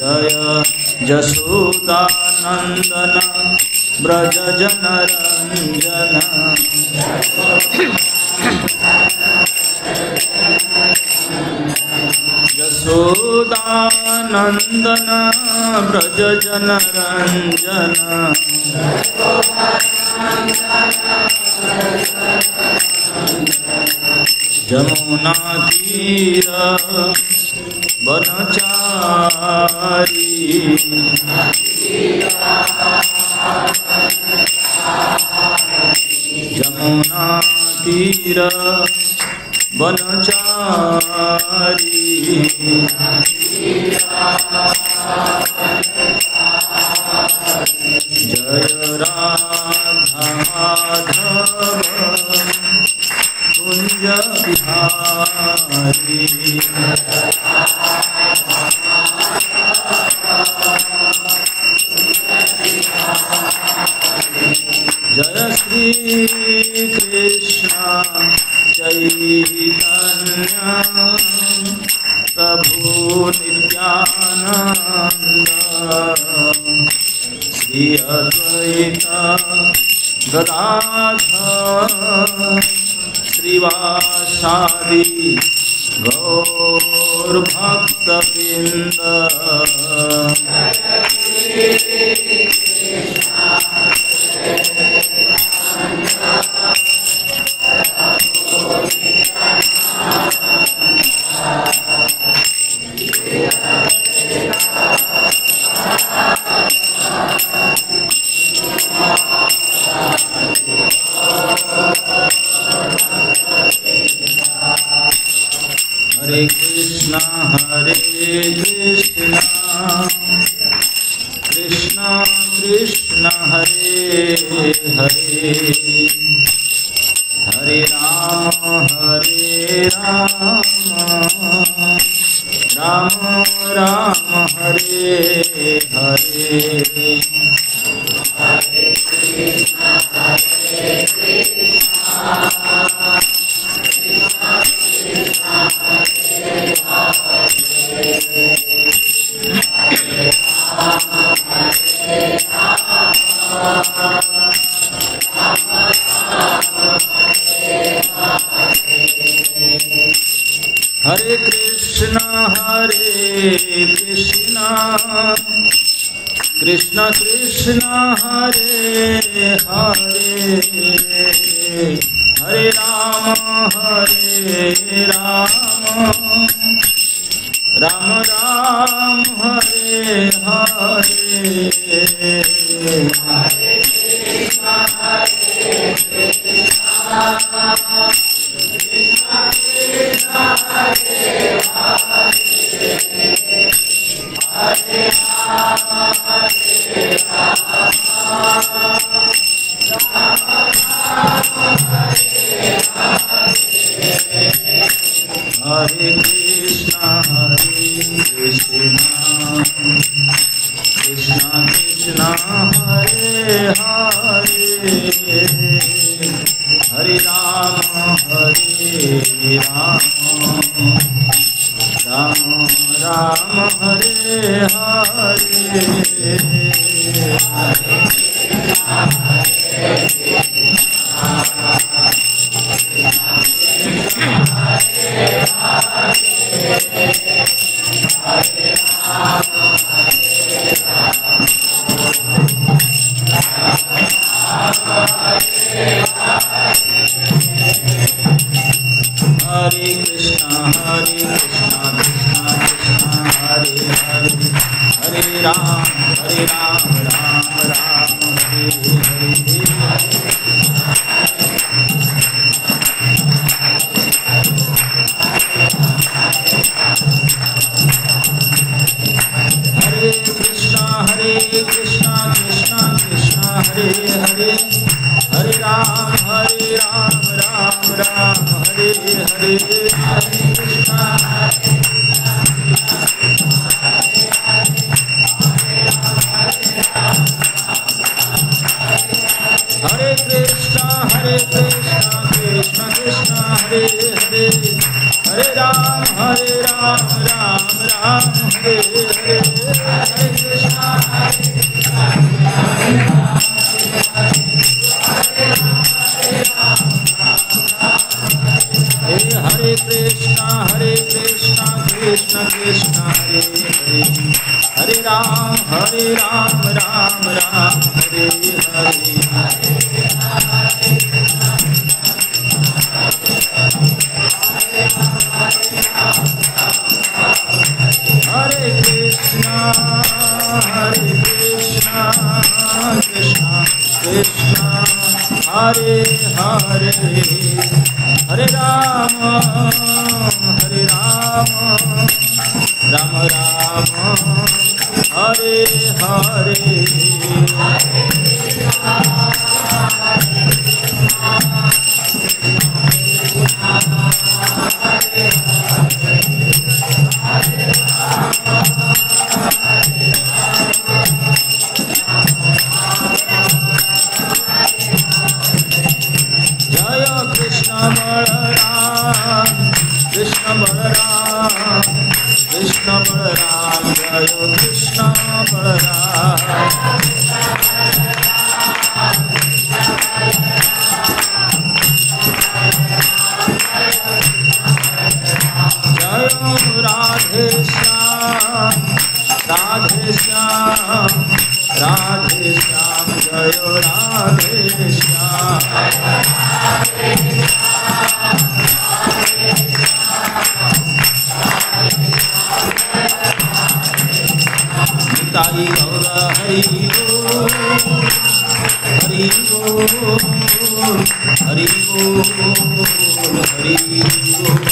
जय जसोदानंदन ब्रज जनरंजन यशोदानंदन ब्रज जनरंजन जमुना तीर बनचारी जमुना तीर बनचारी जय राधा माधव कुंज बिहारी जय श्री कृष्ण चैतन्य प्रभु नित्यानंद श्री अद्वैत गदाधर श्रीवासादि गौर भक्तवृंद हरे कृष्णा कृष्णा कृष्णा हरे हरे हरे राम राम राम हरे हरे हरे कृष्णा हरे Krishna Krishna Krishna Hare Hare Hare Ram Ram Ram Hare Hare Hare Krishna Krishna Krishna Hare Hare Hare Ram Ram Ram Hare Hare Hare Krishna Krishna Krishna Hare Hare Hare Ram Ram Ram Ram Ram Hare Hare Hare Krishna Krishna Krishna Hare Hare Hare Ram Ram Ram Hare Hare जय कृष्ण बलराम कृष्ण बलराम कृष्ण बलराम जय कृष्ण बलराम जय राधे श्याम राधे श्याम राधे श्याम जय राधे श्याम निताई गौर हरि बोल हरि बोल हरि बोल हरि बोल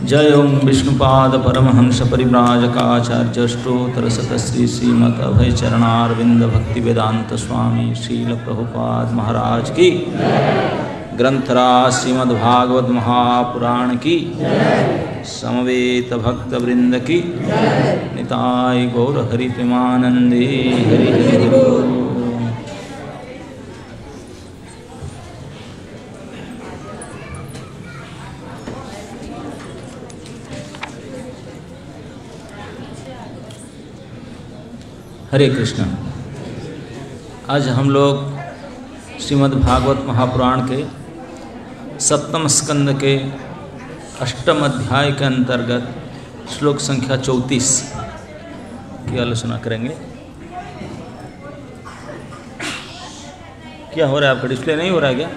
जय ओम विष्णुपाद परमहंस परिव्राजकाचार्य अष्टोत्तर शतश्री श्रीमद अभय चरणारविंद भक्ति वेदांत स्वामी श्रील प्रभुपाद महाराज की ग्रंथराज श्रीमद्भागवत महापुराण की समवेत भक्त वृंद की निताय गौर हरि प्रेमानंदे हरि हरि बोल। हरे कृष्ण। आज हम लोग श्रीमद् भागवत महापुराण के 7वें स्कंद के 8वें अध्याय के अंतर्गत श्लोक संख्या 34 की आलोचना करेंगे। क्या हो रहा है आपका डिस्प्ले नहीं हो रहा है क्या?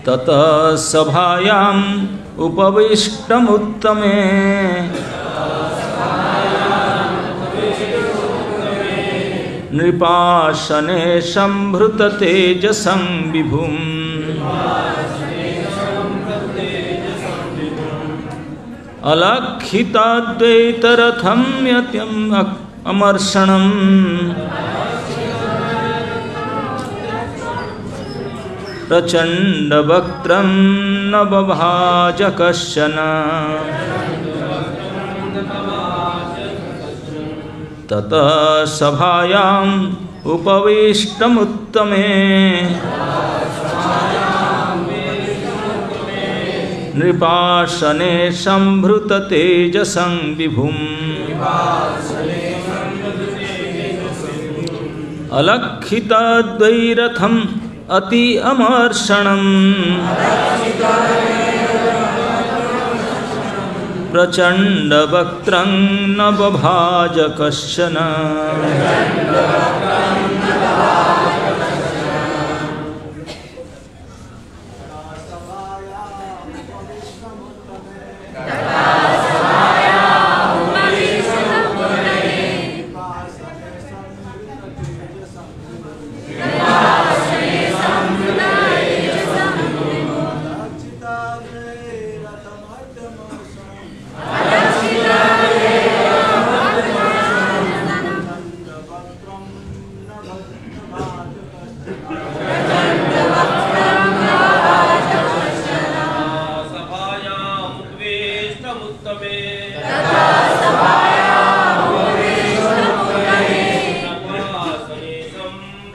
ततः सभायाम् उपविष्टमुत्तमे नृपासने संभृततेजसं विभुम् अलक्षिताद्वैतरथं यत्यम् अमर्षणम् प्रचण्डवक्त्रं न बभाज कश्चन ततः सभायाम् उपविष्टमुत्तमे नृपासने संभृततेजसं विभुम् अलक्षिताद्वैरथम् अति अमर्षणम् प्रचण्डवक्त्रं न बभाज कश्चन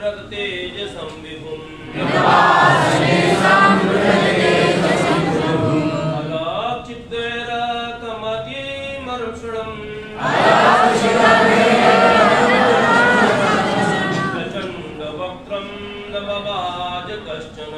तेजसं विभुम् अलाचिद्वैराकमतिमर्षणम् प्रचण्डवक्त्रं न बभाज कश्चन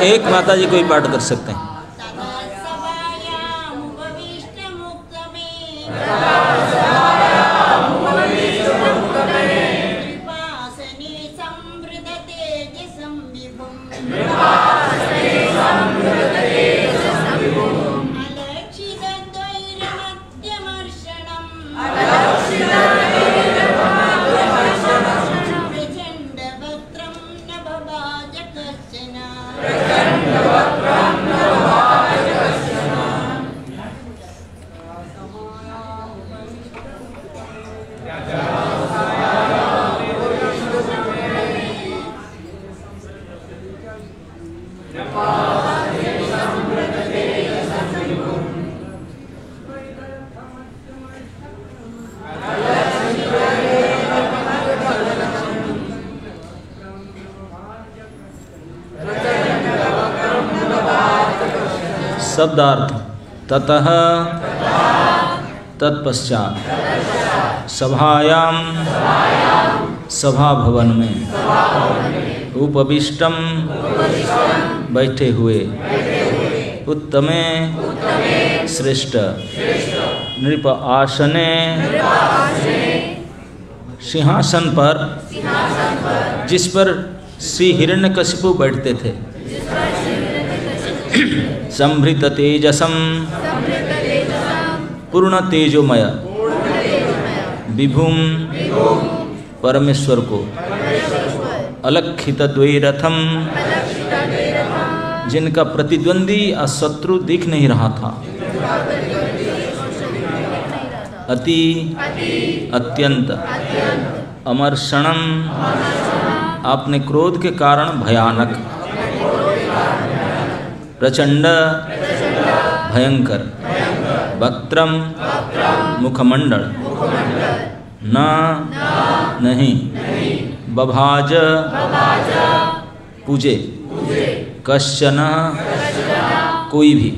एक माता जी कोई पाठ कर सकते हैं। शब्दार्थ ततः तत्पश्चात सभायाम सभा भवन में उपविष्टम बैठे हुए उत्तमे श्रेष्ठ नृप आसने सिंहासन पर जिस पर श्री हिरण्यकशिपु बैठते थे संभृत तेजसम पूर्ण तेजोमय विभुम परमेश्वर को अलक्षित द्वैरथम जिनका प्रतिद्वंदी शत्रु दिख नहीं रहा था अति अत्यंत अमर्षणम आपने क्रोध के कारण भयानक प्रचंड भयंकर वक्त्रम मुखमंडल न नहीं बभाज पूजे कश्चन कोई भी।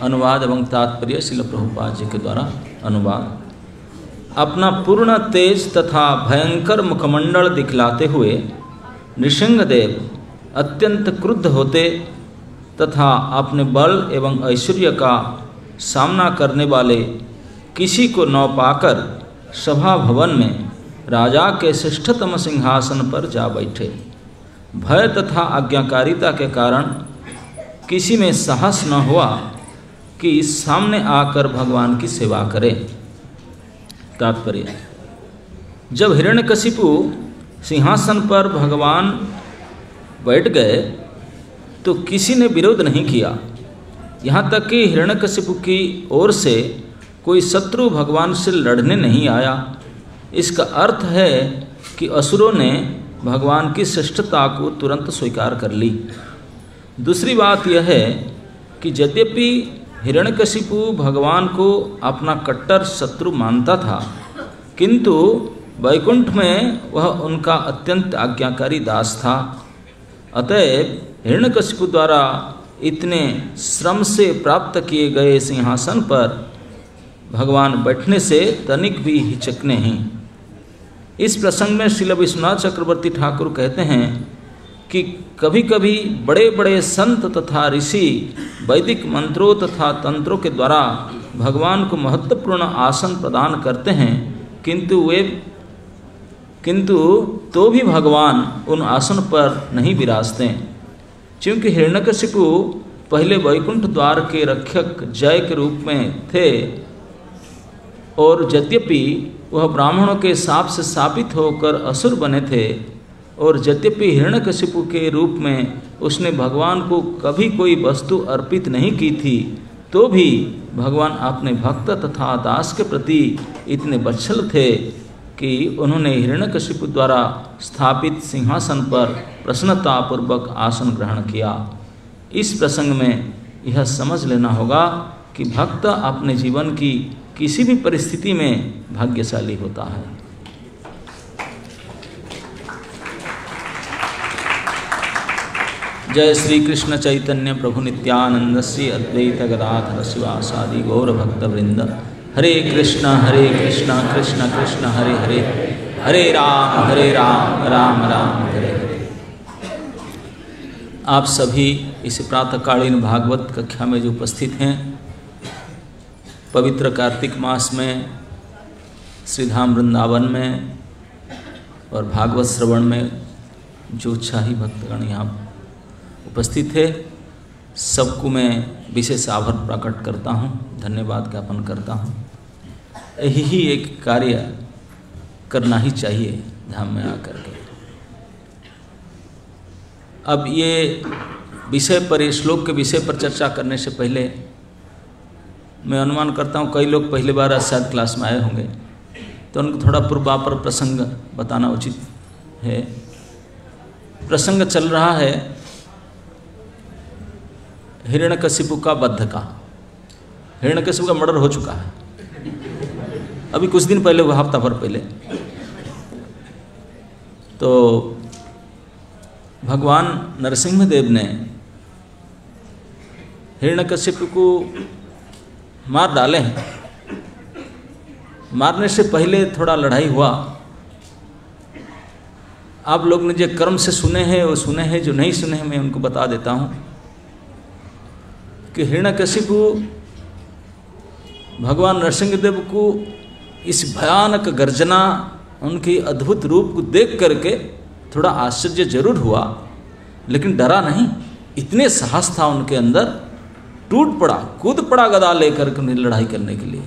अनुवाद एवं तात्पर्य श्रील प्रभुपाद जी के द्वारा अनुवाद। अपना पूर्ण तेज तथा भयंकर मुखमंडल दिखलाते हुए नृसिंहदेव अत्यंत क्रुद्ध होते तथा अपने बल एवं ऐश्वर्य का सामना करने वाले किसी को न पाकर सभा भवन में राजा के श्रेष्ठतम सिंहासन पर जा बैठे। भय तथा आज्ञाकारिता के कारण किसी में साहस न हुआ कि सामने आकर भगवान की सेवा करे। तात्पर्य जब हिरण्यकशिपु सिंहासन पर भगवान बैठ गए तो किसी ने विरोध नहीं किया। यहाँ तक कि हिरण्यकशिपु की ओर से कोई शत्रु भगवान से लड़ने नहीं आया। इसका अर्थ है कि असुरों ने भगवान की श्रेष्ठता को तुरंत स्वीकार कर ली। दूसरी बात यह है कि यद्यपि हिरण्यकशिपु भगवान को अपना कट्टर शत्रु मानता था, किंतु वैकुंठ में वह उनका अत्यंत आज्ञाकारी दास था। अतएव हिरण्यकशिपु द्वारा इतने श्रम से प्राप्त किए गए सिंहासन पर भगवान बैठने से तनिक भी हिचकने हैं। इस प्रसंग में श्रील विश्वनाथ चक्रवर्ती ठाकुर कहते हैं कि कभी कभी बड़े बड़े संत तथा ऋषि वैदिक मंत्रों तथा तंत्रों के द्वारा भगवान को महत्वपूर्ण आसन प्रदान करते हैं, किंतु तो भी भगवान उन आसन पर नहीं विराजते। क्योंकि हिरण्यकशिपु पहले वैकुंठ द्वार के रक्षक जय के रूप में थे और यद्यपि वह ब्राह्मणों के शाप से शापित होकर असुर बने थे, और यद्यपि हिरण्यकशिपु के रूप में उसने भगवान को कभी कोई वस्तु अर्पित नहीं की थी, तो भी भगवान अपने भक्त तथा दास के प्रति इतने वत्सल थे कि उन्होंने हिरण्यकशिपु द्वारा स्थापित सिंहासन पर प्रसन्नतापूर्वक आसन ग्रहण किया। इस प्रसंग में यह समझ लेना होगा कि भक्त अपने जीवन की किसी भी परिस्थिति में भाग्यशाली होता है। जय श्री कृष्ण चैतन्य प्रभु नित्यानंद श्री अद्वैत गदाधर शिवासादि गौर भक्त वृंद। हरे कृष्ण कृष्ण कृष्ण हरे हरे, हरे राम राम राम हरे हरे। आप सभी इस प्रातःकालीन भागवत कक्षा में जो उपस्थित हैं, पवित्र कार्तिक मास में श्रीधाम वृंदावन में और भागवत श्रवण में जो उत्साही भक्तगण यहाँ उपस्थित है, सबको मैं विशेष आभार प्रकट करता हूँ, धन्यवाद ज्ञापन करता हूँ। यही एक कार्य करना ही चाहिए धाम में आकर के। अब ये विषय पर, ये श्लोक के विषय पर चर्चा करने से पहले मैं अनुमान करता हूँ कई लोग पहली बार शायद क्लास में आए होंगे, तो उनको थोड़ा पूर्वापर प्रसंग बताना उचित है। प्रसंग चल रहा है हिरण्यकशिपु का वध का। हिरण्यकशिपु का मर्डर हो चुका है अभी कुछ दिन पहले, हुआ हफ्ता भर पहले। तो भगवान नरसिंहदेव ने हिरण्यकशिपु को मार डाले हैं। मारने से पहले थोड़ा लड़ाई हुआ। आप लोग ने जो कर्म से सुने हैं वो सुने हैं, जो नहीं सुने हैं मैं उनको बता देता हूँ कि हिरण्यकशिपु भगवान नरसिंहदेव को इस भयानक गर्जना, उनके अद्भुत रूप को देख करके थोड़ा आश्चर्य जरूर हुआ, लेकिन डरा नहीं। इतने साहस था उनके अंदर, टूट पड़ा, कूद पड़ा गदा लेकर के उन्हें लड़ाई करने के लिए।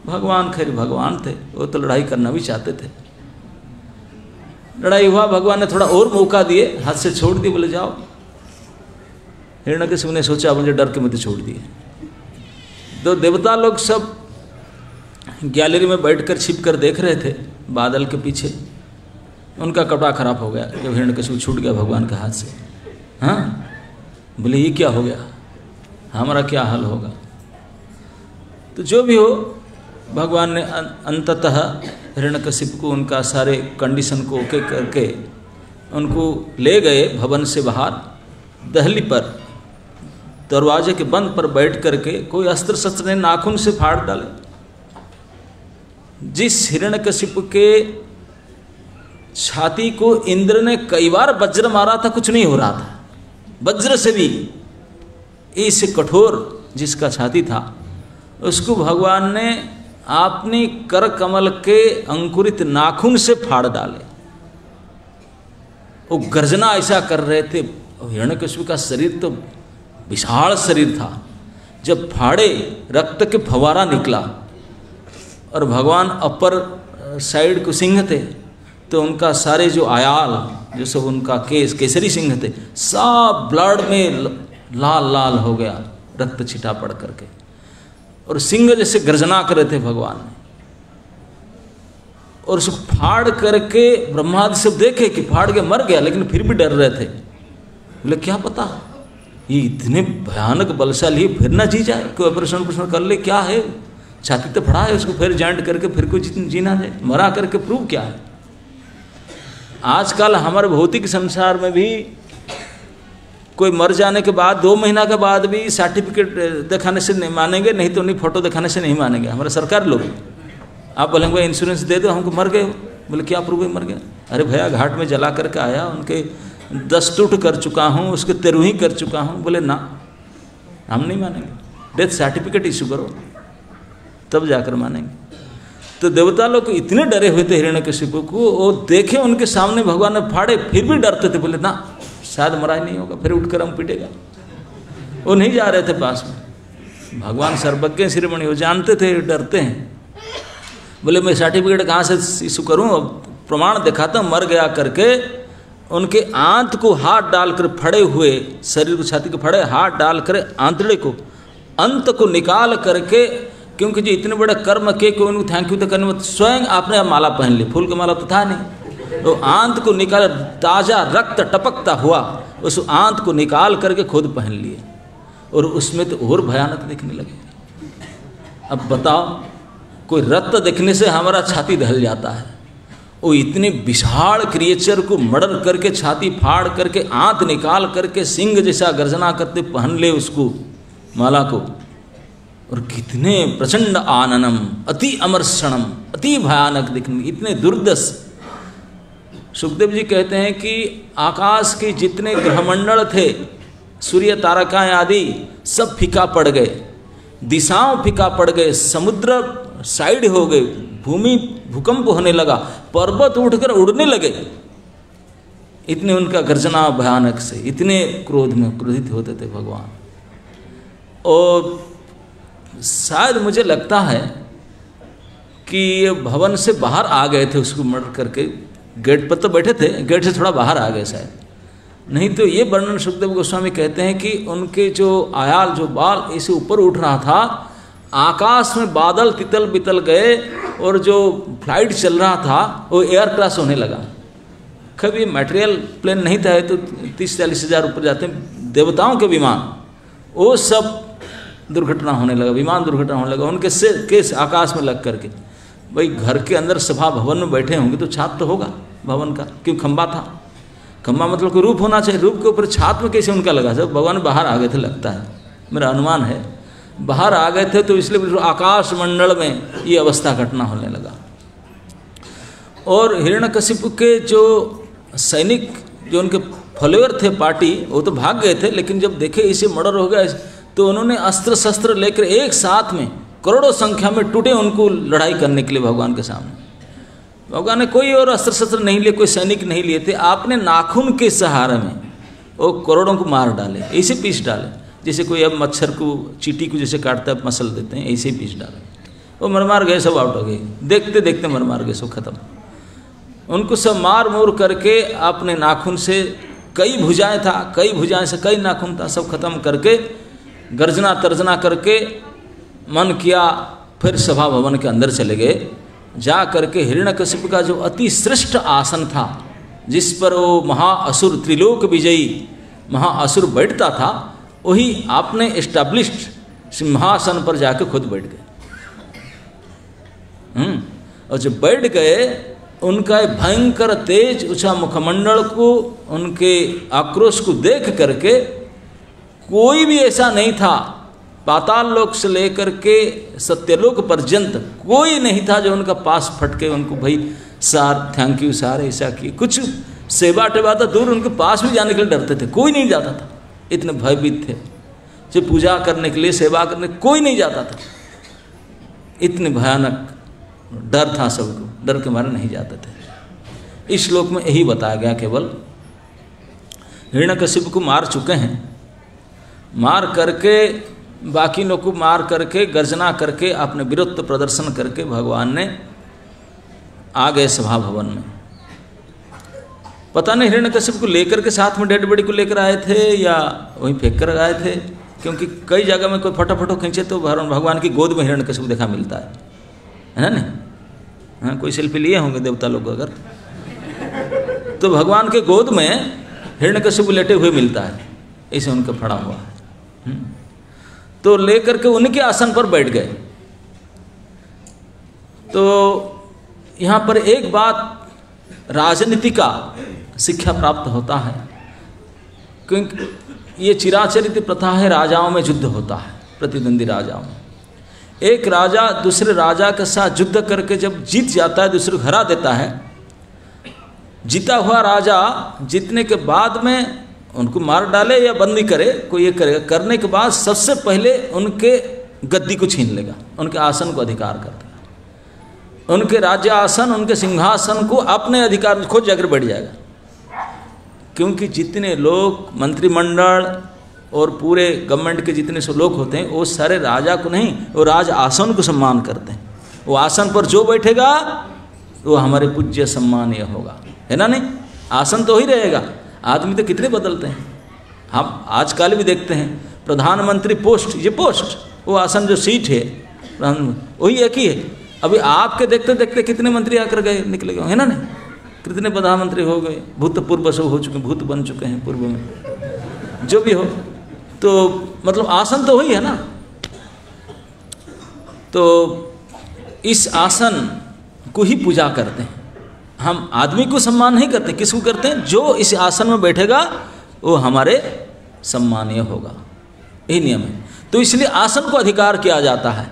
भगवान खैर भगवान थे, वो तो लड़ाई करना भी चाहते थे। लड़ाई हुआ, भगवान ने थोड़ा और मौका दिए, हाथ से छोड़ दिए, बोले जाओ। हिरण्यकशिपु ने सोचा मुझे डर के मुझे छोड़ दिए। तो देवता लोग सब गैलरी में बैठकर छिप कर देख रहे थे बादल के पीछे। उनका कपड़ा खराब हो गया जब हिरण्यकशिपु छूट गया भगवान के हाथ से। हाँ, बोले ये क्या हो गया, हमारा क्या हाल होगा। तो जो भी हो, भगवान ने अंततः हिरण्यकशिपु को उनका सारे कंडीशन को ओके करके उनको ले गए भवन से बाहर। दहली पर दरवाजे के बंद पर बैठ करके कोई अस्त्र शस्त्र ने नाखून से फाड़ डाले। जिस हिरण्यकशिपु के छाती को इंद्र ने कई बार वज्र मारा था, कुछ नहीं हो रहा था, वज्र से भी। इस कठोर जिसका छाती था, उसको भगवान ने अपने कर कमल के अंकुरित नाखून से फाड़ डाले। वो गर्जना ऐसा कर रहे थे। हिरण्यकशिपु का शरीर तो विशाल शरीर था। जब फाड़े, रक्त के फवारा निकला, और भगवान अपर साइड को सिंह थे, तो उनका सारे जो आयाल, जो सब उनका केसरी सिंह थे, सब ब्लड में लाल लाल हो गया, रक्त छिटा पड़ करके। और सिंह जैसे गर्जना कर रहे थे भगवान ने। और उसे फाड़ करके ब्रह्मादि सब देखे कि फाड़ के मर गया, लेकिन फिर भी डर रहे थे। बोले क्या पता ये इतने भयानक बलशाली, फिर ना जी जाए, कोई ऑपरेशन कर ले, क्या है, छाती तो फड़ा है, उसको फिर जॉइंट करके फिर कोई जीना जाए, मरा करके प्रूव क्या है। आजकल हमारे भौतिक संसार में भी कोई मर जाने के बाद 2 महीना के बाद भी सर्टिफिकेट दिखाने से नहीं मानेंगे, नहीं तो उन्हीं फोटो दिखाने से नहीं मानेंगे हमारे सरकार लोग। आप बोलेंगे भाई इंश्योरेंस दे दो, हमको मर गए हो। बोले क्या प्रूव है मर गया। अरे भैया घाट में जला करके आया, उनके 10 टूट कर चुका हूँ, उसके 13 कर चुका हूँ। बोले ना, हम नहीं मानेंगे, डेथ सर्टिफिकेट इशू करो तब जाकर मानेंगे। तो देवता लोग इतने डरे हुए थे हिरण्यकशिपु को, वो देखे उनके सामने भगवान ने फाड़े, फिर भी डरते थे। बोले ना, शायद मरा ही नहीं होगा, फिर उठकर हम पीटेगा। वो नहीं जा रहे थे पास में। भगवान सर्वज्ञ शिरोमणि, वो जानते थे डरते हैं। बोले मैं सर्टिफिकेट कहाँ से इशू करूँ, प्रमाण दिखाता मर गया करके उनके आंत को हाथ डालकर फड़े हुए शरीर को, छाती को फड़े हाथ डालकर आंतड़े को अंत को निकाल करके, क्योंकि जो इतने बड़े कर्म के को उनको थैंक यू तो करने में स्वयं आपने माला पहन ली, फूल की माला तो था नहीं, तो आंत को निकाल ताज़ा रक्त टपकता हुआ उस आंत को निकाल करके खुद पहन लिए और उसमें तो और भयानक दिखने लगे। अब बताओ, कोई रक्त दिखने से हमारा छाती दहल जाता है, वो इतने विशाल क्रिएचर को मर्डर करके छाती फाड़ करके आंत निकाल करके सिंह जैसा गर्जना करते पहन ले उसको माला को, और कितने प्रचंड आननम अति अमर्षणम, अति भयानक दिखने, इतने दुर्दश। सुखदेव जी कहते हैं कि आकाश के जितने ग्रहमंडल थे, सूर्य तारकाएं आदि सब फीका पड़ गए, दिशाओं फीका पड़ गए, समुद्र साइड हो गए, भूमि भूकंप होने लगा, पर्वत उठकर उड़ने लगे, इतने उनका गर्जना भयानक से, इतने क्रोध में क्रोधित होते थे भगवान। और शायद मुझे लगता है कि ये भवन से बाहर आ गए थे उसको मर्डर करके, गेट पर तो बैठे थे, गेट से थोड़ा बाहर आ गए शायद, नहीं तो ये वर्णन सुखदेव गोस्वामी कहते हैं कि उनके जो आयाल जो बाल ऐसे ऊपर उठ रहा था, आकाश में बादल तितल बितल गए और जो फ्लाइट चल रहा था वो एयर क्रैश होने लगा। कभी मटेरियल प्लेन नहीं था, तो 30-40 हज़ार ऊपर जाते हैं देवताओं के विमान, वो सब दुर्घटना होने लगा, विमान दुर्घटना होने लगा, उनके से केस आकाश में लग करके। भाई घर के अंदर सभा भवन में बैठे होंगे तो छात तो होगा भवन का, क्यों खंबा था, खंबा मतलब कोई रूप होना चाहिए, रूप के ऊपर छात में कैसे उनका लगा, सब भगवान बाहर आ गए थे लगता है, मेरा अनुमान है बाहर आ गए थे, तो इसलिए आकाश मंडल में ये अवस्था घटना होने लगा। और हिरण्यकशिपु के जो सैनिक जो उनके फॉलोअर थे पार्टी, वो तो भाग गए थे, लेकिन जब देखे इसे मर्डर हो गया तो उन्होंने अस्त्र शस्त्र लेकर एक साथ में करोड़ों संख्या में टूटे उनको लड़ाई करने के लिए भगवान के सामने। भगवान ने कोई और अस्त्र शस्त्र नहीं लिए, कोई सैनिक नहीं लिए थे, आपने नाखून के सहारे में वो करोड़ों को मार डाले, ऐसे पीस डाले, जैसे कोई अब मच्छर को चींटी को जैसे काटता है मसल देते हैं, ऐसे ही पीस डाले, वो मर गए, सब आउट हो गए, देखते देखते मर गए, सब खत्म। उनको सब मार मूर करके अपने नाखून से, कई भुजाएं था, कई भुजाएं से कई नाखून था, सब खत्म करके गर्जना तर्जना करके मन किया, फिर सभा भवन के अंदर चले गए। जा करके हिरण्यकशिपु का जो अति श्रेष्ठ आसन था, जिस पर वो महाअसुर त्रिलोक विजयी महाअसुर बैठता था, वही आपने एस्टैब्लिश्ड सिंहासन पर जाके खुद बैठ गए। और जब बैठ गए, उनका भयंकर तेज ऊंचा मुखमंडल को, उनके आक्रोश को देख करके कोई भी ऐसा नहीं था, पाताल लोक से लेकर के सत्यलोक पर्यंत कोई नहीं था जो उनका पास फटके उनको भाई सार थैंक यू सार ऐसा किए, कुछ सेवा टेवा था दूर, उनके पास भी जाने के लिए डरते थे, कोई नहीं जाता था, इतने भयभीत थे, जो पूजा करने के लिए सेवा करने कोई नहीं जाता था, इतने भयानक डर था सबको, डर के मारे नहीं जाते थे। इस श्लोक में यही बताया गया, केवल हिरण्यकशिपु को मार चुके हैं, मार करके बाकी लोग को मार करके गर्जना करके अपने वीरत्व प्रदर्शन करके भगवान ने आ गए सभा भवन में। पता नहीं हिरण्यकशिपु को लेकर के साथ में डेड बॉडी को लेकर आए थे या वहीं फेंक कर आए थे, क्योंकि कई जगह में कोई फोटो खींचे तो भगवान की गोद में हिरण्यकशिपु देखा मिलता है ना नहीं? हाँ, कोई सेल्फी लिए होंगे देवता लोग अगर, तो भगवान के गोद में हिरण्यकशिपु लेटे हुए मिलता है, ऐसे उनका फड़ा हुआ है। तो लेकर के उनके आसन पर बैठ गए। तो यहाँ पर एक बात राजनीति का शिक्षा प्राप्त होता है, क्योंकि ये चिराचरित प्रथा है, राजाओं में युद्ध होता है, प्रतिद्वंदी राजाओं में। एक राजा दूसरे राजा के साथ युद्ध करके जब जीत जाता है, दूसरे को हरा देता है, जीता हुआ राजा जीतने के बाद में उनको मार डाले या बंदी करे, कोई ये करेगा, करने के बाद सबसे पहले उनके गद्दी को छीन लेगा, उनके आसन को अधिकार करता है, उनके राज्य आसन, उनके सिंहासन को अपने अधिकार में खोज जाकर बैठ जाएगा। क्योंकि जितने लोग मंत्रिमंडल और पूरे गवर्नमेंट के जितने से लोग होते हैं, वो सारे राजा को नहीं, वो राज आसन को सम्मान करते हैं, वो आसन पर जो बैठेगा वो हमारे पूज्य सम्मानीय होगा, है ना नहीं? आसन तो ही रहेगा। आदमी तो कितने बदलते हैं, हम आजकल भी देखते हैं। प्रधानमंत्री पोस्ट, ये पोस्ट, वो आसन जो सीट है वही एक ही है। अभी आपके देखते देखते कितने मंत्री आकर गए निकले गए, है ना नहीं? कितने प्रधानमंत्री हो गए, भूतपूर्व सब हो चुके, भूत बन चुके हैं पूर्व में, जो भी हो। तो मतलब आसन तो वही है ना। तो इस आसन को ही पूजा करते हैं हम। आदमी को सम्मान नहीं करते, किसको करते हैं? जो इस आसन में बैठेगा वो हमारे सम्मानीय होगा, यही नियम है। तो इसलिए आसन को अधिकार किया जाता है।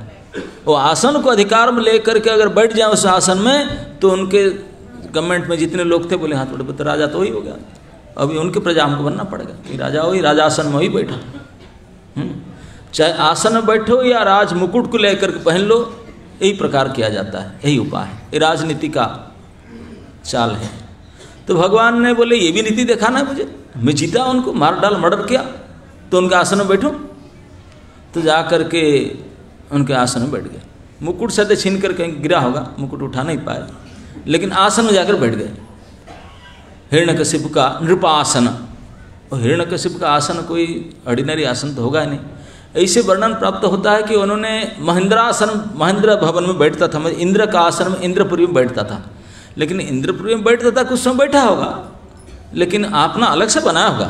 वो आसन को अधिकार में लेकर के अगर बैठ जाए उस आसन में, तो उनके गवर्नमेंट में जितने लोग थे बोले हाथ बड़े, तो राजा तो वही हो गया। अभी उनके प्रजा हमको बनना पड़ेगा कि राजा वही, राजा आसन में वही बैठा। चाहे आसन में बैठो या राज मुकुट को लेकर के पहन लो, यही प्रकार किया जाता है, यही उपाय है। ये राजनीति का चाल है। तो भगवान ने बोले ये भी नीति दिखाना है मुझे, मैं जीता उनको, मार डाल, मर्डर किया, तो उनके आसन में बैठूं। तो जा कर के उनके आसन में बैठ गए। मुकुट से छीन कर कहीं गिरा होगा, मुकुट उठा नहीं पाए, लेकिन आसन में जाकर बैठ गए। हिरण्यकशिपु का नृपासन, और हिरण्यकशिपु का आसन कोई ऑर्डिनरी आसन तो होगा ही नहीं। ऐसे वर्णन प्राप्त होता है कि उन्होंने महेंद्रासन, महेंद्र भवन में बैठता था, इंद्र का आसन में इंद्रपुरी में बैठता था। लेकिन इंद्रपुरी में बैठता था, कुछ समय बैठा होगा, लेकिन अपना अलग से बनाया होगा,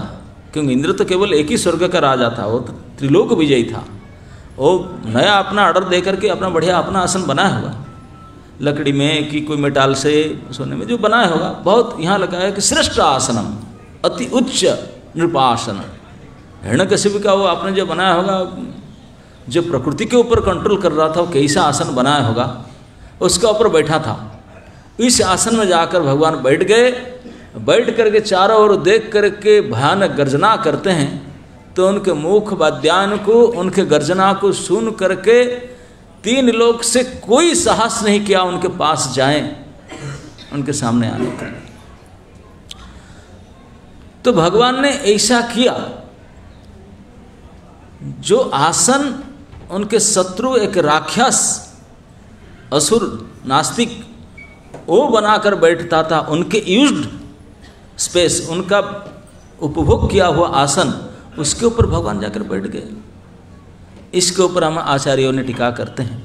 क्योंकि इंद्र तो केवल एक ही स्वर्ग का राजा था, वो तो त्रिलोक विजयी था। वो नया अपना ऑर्डर दे करके अपना बढ़िया अपना आसन बनाया होगा, लकड़ी में कि कोई मेटाल से, सोने में, जो बनाया होगा। बहुत यहाँ लगा है कि श्रेष्ठ आसनम, अति उच्च नृपासन। हिरण्यकशिपु का वो आपने जो बनाया होगा, जो प्रकृति के ऊपर कंट्रोल कर रहा था, वो कैसा आसन बनाया होगा, उसका ऊपर बैठा था। इस आसन में जाकर भगवान बैठ गए। बैठ करके चारों ओर देख करके भयानक गर्जना करते हैं। तो उनके मुख वाद्यान को, उनके गर्जना को सुन करके तीन लोग से कोई साहस नहीं किया उनके पास जाएं, उनके सामने आने का। तो भगवान ने ऐसा किया, जो आसन उनके शत्रु एक राक्षस, असुर, नास्तिक, वो बनाकर बैठता था, उनके यूज्ड स्पेस, उनका उपभोग किया हुआ आसन, उसके ऊपर भगवान जाकर बैठ गए। इसके ऊपर हम आचार्यों ने टीका करते हैं,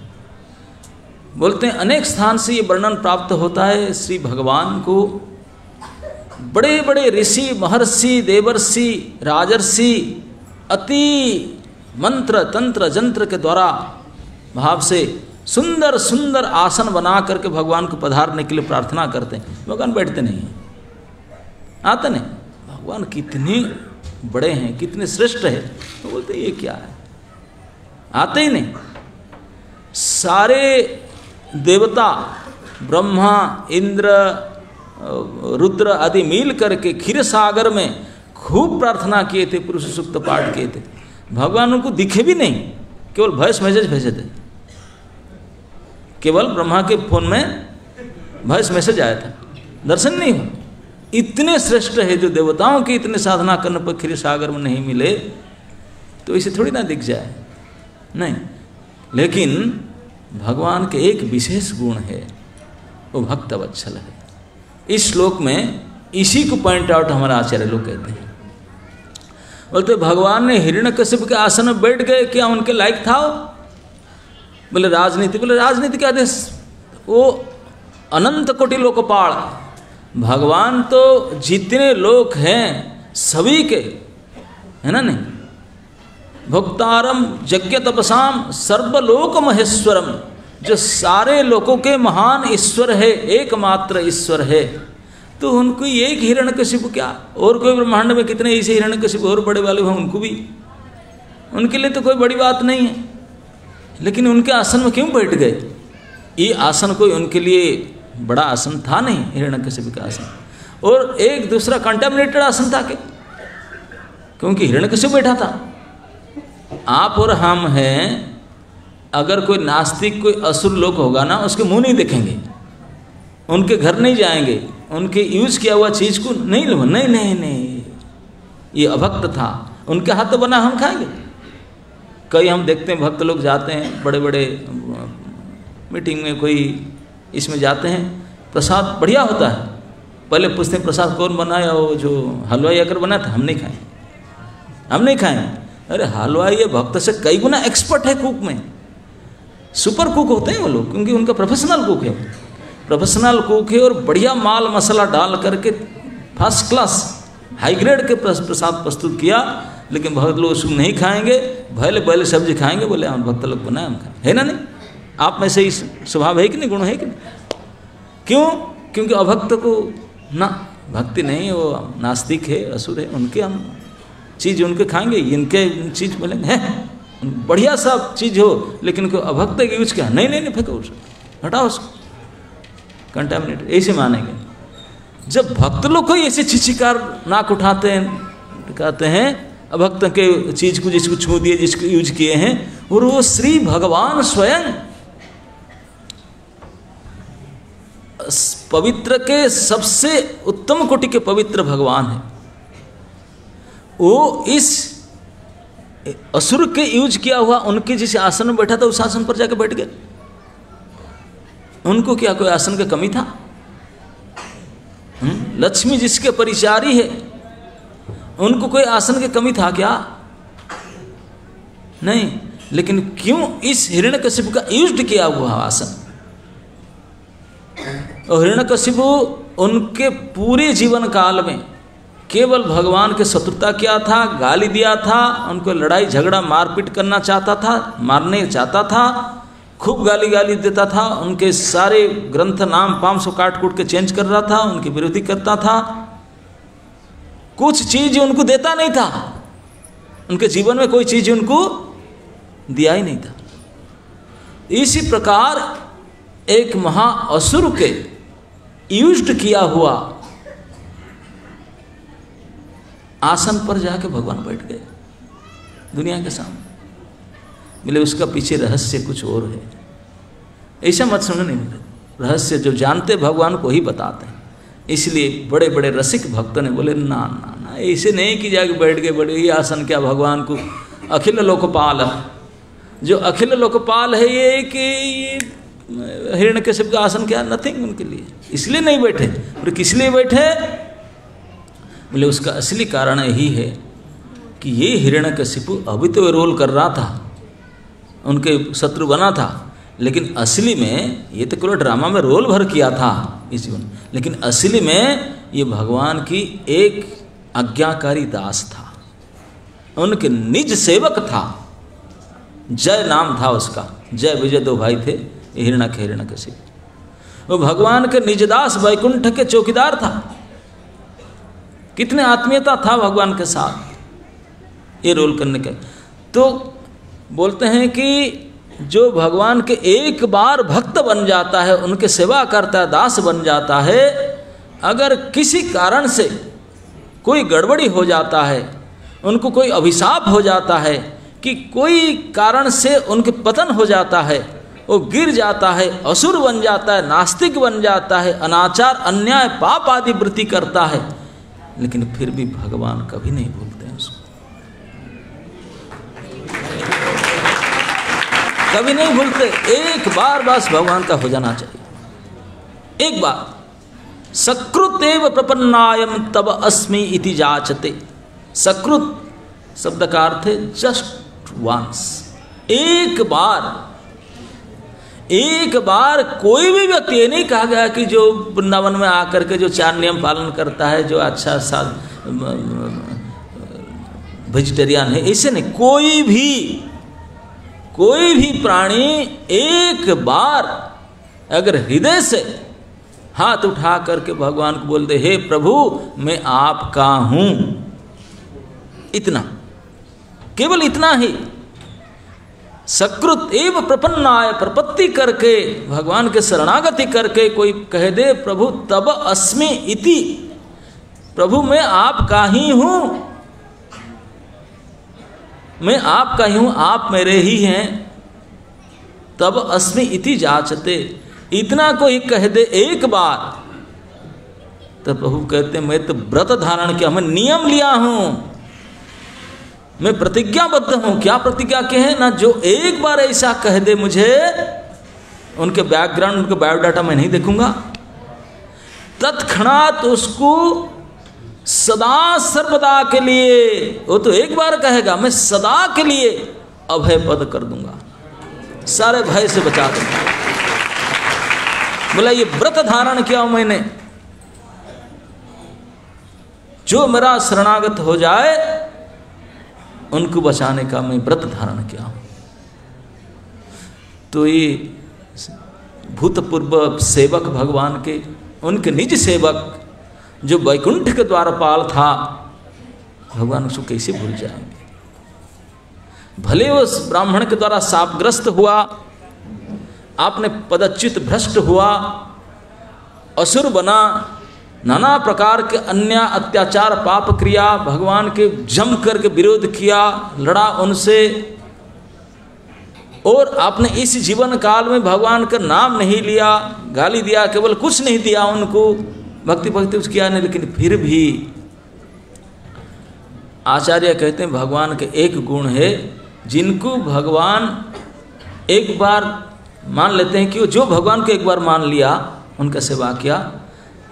बोलते हैं अनेक स्थान से ये वर्णन प्राप्त होता है श्री भगवान को बड़े बड़े ऋषि, महर्षि, देवर्षि, राजर्षि अति मंत्र, तंत्र, जंत्र के द्वारा भाव से सुंदर सुंदर आसन बना करके भगवान को पधारने के लिए प्रार्थना करते हैं। भगवान बैठते नहीं हैं, आते नहीं। भगवान कितने बड़े हैं, कितने श्रेष्ठ है, तो बोलते ये क्या है, आते ही नहीं। सारे देवता, ब्रह्मा, इंद्र, रुद्र आदि मिल करके क्षीर सागर में खूब प्रार्थना किए थे, पुरुष सूक्त पाठ किए थे। भगवान उनको दिखे भी नहीं, केवल वॉइस मैसेज भेजे थे। केवल ब्रह्मा के फोन में वॉइस मैसेज आया था, दर्शन नहीं हुआ। इतने श्रेष्ठ है, जो देवताओं की इतने साधना करने पर क्षीर सागर में नहीं मिले, तो इसे थोड़ी ना दिख जाए, नहीं। लेकिन भगवान के एक विशेष गुण है, वो भक्त वत्सल है। इस श्लोक में इसी को पॉइंट आउट हमारा आचार्य लोग कहते हैं। बोलते भगवान ने हिरण्यकशिपु के आसन में बैठ गए, क्या उनके लायक था? बोले राजनीति, बोले राजनीति का आदेश, वो अनंत कोटि लोकपाल भगवान तो जितने लोग हैं सभी के, है ना नहीं, भोक्तारम यज्ञ तपसाम सर्वलोक महेश्वरम, जो सारे लोगों के महान ईश्वर है, एकमात्र ईश्वर है। तो उनको एक हिरण्यकशिपु क्या, और कोई ब्रह्मांड में कितने ऐसे हिरण्यकशिपु और बड़े वाले हैं, उनको भी, उनके लिए तो कोई बड़ी बात नहीं है। लेकिन उनके आसन में क्यों बैठ गए? ये आसन कोई उनके लिए बड़ा आसन था नहीं, हिरण्यकशिपु का आसन, और एक दूसरा कंटेमिनेटेड आसन था क्या? क्योंकि हिरण्यकशिपु बैठा था। आप और हम हैं, अगर कोई नास्तिक, कोई असुर लोग होगा ना, उसके मुंह नहीं देखेंगे, उनके घर नहीं जाएंगे, उनके यूज किया हुआ चीज को नहीं लो, नहीं नहीं नहीं, ये अभक्त था, उनके हाथ तो बना हम खाएंगे। कई हम देखते हैं भक्त लोग जाते हैं बड़े बड़े मीटिंग में कोई इसमें जाते हैं, प्रसाद बढ़िया होता है, पहले पूछते हैं प्रसाद कौन बनाया, वो जो हलवाई आकर बनाया था, हम नहीं खाए। अरे हलवाई ये भक्त से कई गुना एक्सपर्ट है कुक में, सुपर कुक होते हैं वो लोग, क्योंकि उनका प्रोफेशनल कुक है और बढ़िया माल मसाला डाल करके फर्स्ट क्लास हाई ग्रेड के प्रसाद प्रस्तुत किया। लेकिन भक्त लोग उसको नहीं खाएंगे, भले सब्जी खाएंगे, बोले हम भक्त लोग बनाए हम खाए, है ना? नहीं, आप में से ही स्वभाव है कि नहीं, गुण है कि नहीं? क्यों? क्योंकि अभक्त को ना भक्ति नहीं, वो नास्तिक है, असुर है, उनके हम चीज़ उनके खाएंगे, इनके चीज़ बोलेंगे है बढ़िया सा चीज़ हो, लेकिन कोई अभक्त यूज किया, नहीं फेंको उसको, हटाओ उसको, कंटामिनेटेड, ऐसे मानेंगे। जब भक्त लोग कोई ऐसे छिछिकार नाक उठाते हैं, कहते हैं अभक्त के चीज़ को, जिसको छू दिए, जिसको यूज किए हैं, और वो श्री भगवान स्वयं पवित्र के सबसे उत्तम कोटि के पवित्र भगवान है, वो इस असुर के यूज किया हुआ उनके जिस आसन में बैठा था उस आसन पर जाकर बैठ गए। उनको क्या कोई आसन की कमी था? लक्ष्मी जिसके परिचारी है, उनको कोई आसन की कमी था क्या? नहीं। लेकिन क्यों इस हिरण्यकशिपु का यूज किया हुआ आसन? और हिरण्यकशिपु उनके पूरे जीवन काल में केवल भगवान के शत्रुता किया था, गाली दिया था, उनको लड़ाई झगड़ा मारपीट करना चाहता था, मारने चाहता था, खूब गाली देता था, उनके सारे ग्रंथ नाम 500 काट कूट के चेंज कर रहा था, उनके विरोधी करता था, कुछ चीज उनको देता नहीं था, उनके जीवन में कोई चीज उनको दिया ही नहीं था। इसी प्रकार एक महाअसुर के यूज्ड किया हुआ आसन पर जाके भगवान बैठ गए दुनिया के सामने। बोले उसका पीछे रहस्य कुछ और है, ऐसा मत समझो, नहीं मिले रहस्य जो जानते भगवान को ही बताते हैं। इसलिए बड़े बड़े रसिक भक्त ने बोले ना ना ना, ऐसे नहीं कि जाके बैठ गए, बड़े ही आसन क्या भगवान को, अखिल लोकपाल, जो अखिल लोकपाल है ये कि हिरण्यकशिपु का आसन क्या, नथिंग उनके लिए, इसलिए नहीं बैठे। और किस लिए बैठे? बोले उसका असली कारण यही है कि ये हिरण्यकशिपु अभी तो रोल कर रहा था, उनके शत्रु बना था, लेकिन असली में ये तो केवल ड्रामा में रोल भर किया था इस जीवन, लेकिन असली में ये भगवान की एक आज्ञाकारी दास था, उनके निज सेवक था। जय नाम था उसका, जय विजय दो भाई थे, हिरण्यकशिपु। वो भगवान के निजदास वैकुंठ के चौकीदार था। कितने आत्मीयता था भगवान के साथ ये रोल करने के। तो बोलते हैं कि जो भगवान के एक बार भक्त बन जाता है, उनके सेवा करता है, दास बन जाता है, अगर किसी कारण से कोई गड़बड़ी हो जाता है, उनको कोई अभिशाप हो जाता है, कि कोई कारण से उनके पतन हो जाता है, वो गिर जाता है, असुर बन जाता है, नास्तिक बन जाता है, अनाचार अन्याय पाप आदि वृत्ति करता है, लेकिन फिर भी भगवान कभी नहीं भूलते हैं उसको, कभी नहीं भूलते। एक बार बस भगवान का हो जाना चाहिए, एक बार। सकृतेव प्रपन्नायम तब अस्मि इति जाचते। सकृत शब्द का अर्थ है जस्ट वंस, एक बार। कोई भी व्यक्ति, ये नहीं कहा गया कि जो वृंदावन में आकर के जो 4 नियम पालन करता है, जो अच्छा सा वेजिटेरियन है, ऐसे नहीं। कोई भी प्राणी एक बार अगर हृदय से हाथ उठा करके भगवान को बोल दे, हे प्रभु मैं आपका हूं, इतना, केवल इतना ही। सकृत एव प्रपन्नाय, प्रपत्ति करके भगवान के शरणागति करके कोई कह दे प्रभु तब अस्मि इति, प्रभु मैं आपका ही हूं, मैं आपका ही हूं, आप मेरे ही हैं। तब अस्मि इति जाचते, इतना कोई कह दे एक बार, तो प्रभु कहते मैं तो व्रत धारण किया, मैं नियम लिया हूं, मैं प्रतिज्ञाबद्ध हूं। क्या प्रतिज्ञा के है ना, जो एक बार ऐसा कह दे मुझे, उनके बैकग्राउंड, उनका बायोडाटा मैं नहीं देखूंगा, तत्क्षणात उसको सदा सर्वदा के लिए, वो तो एक बार कहेगा, मैं सदा के लिए अभय पद कर दूंगा, सारे भय से बचा दूंगा। बोला ये व्रत धारण किया मैंने, जो मेरा शरणागत हो जाए उनको बचाने का मैं व्रत धारण किया हूं। तो ये भूतपूर्व सेवक भगवान के, उनके निज सेवक जो वैकुंठ के द्वारपाल था, भगवान उसको कैसे भूल जाएंगे। भले उस ब्राह्मण के द्वारा शापग्रस्त हुआ, आपने पदच्युत भ्रष्ट हुआ, असुर बना, नाना प्रकार के अन्य अत्याचार पाप क्रिया भगवान के जम करके विरोध किया, लड़ा उनसे, और आपने इस जीवन काल में भगवान का नाम नहीं लिया, गाली दिया, केवल कुछ नहीं दिया उनको, भक्ति भक्ति उसकी आने, लेकिन फिर भी आचार्य कहते हैं भगवान के एक गुण है, जिनको भगवान एक बार मान लेते हैं कि जो भगवान को एक बार मान लिया, उनका सेवा किया,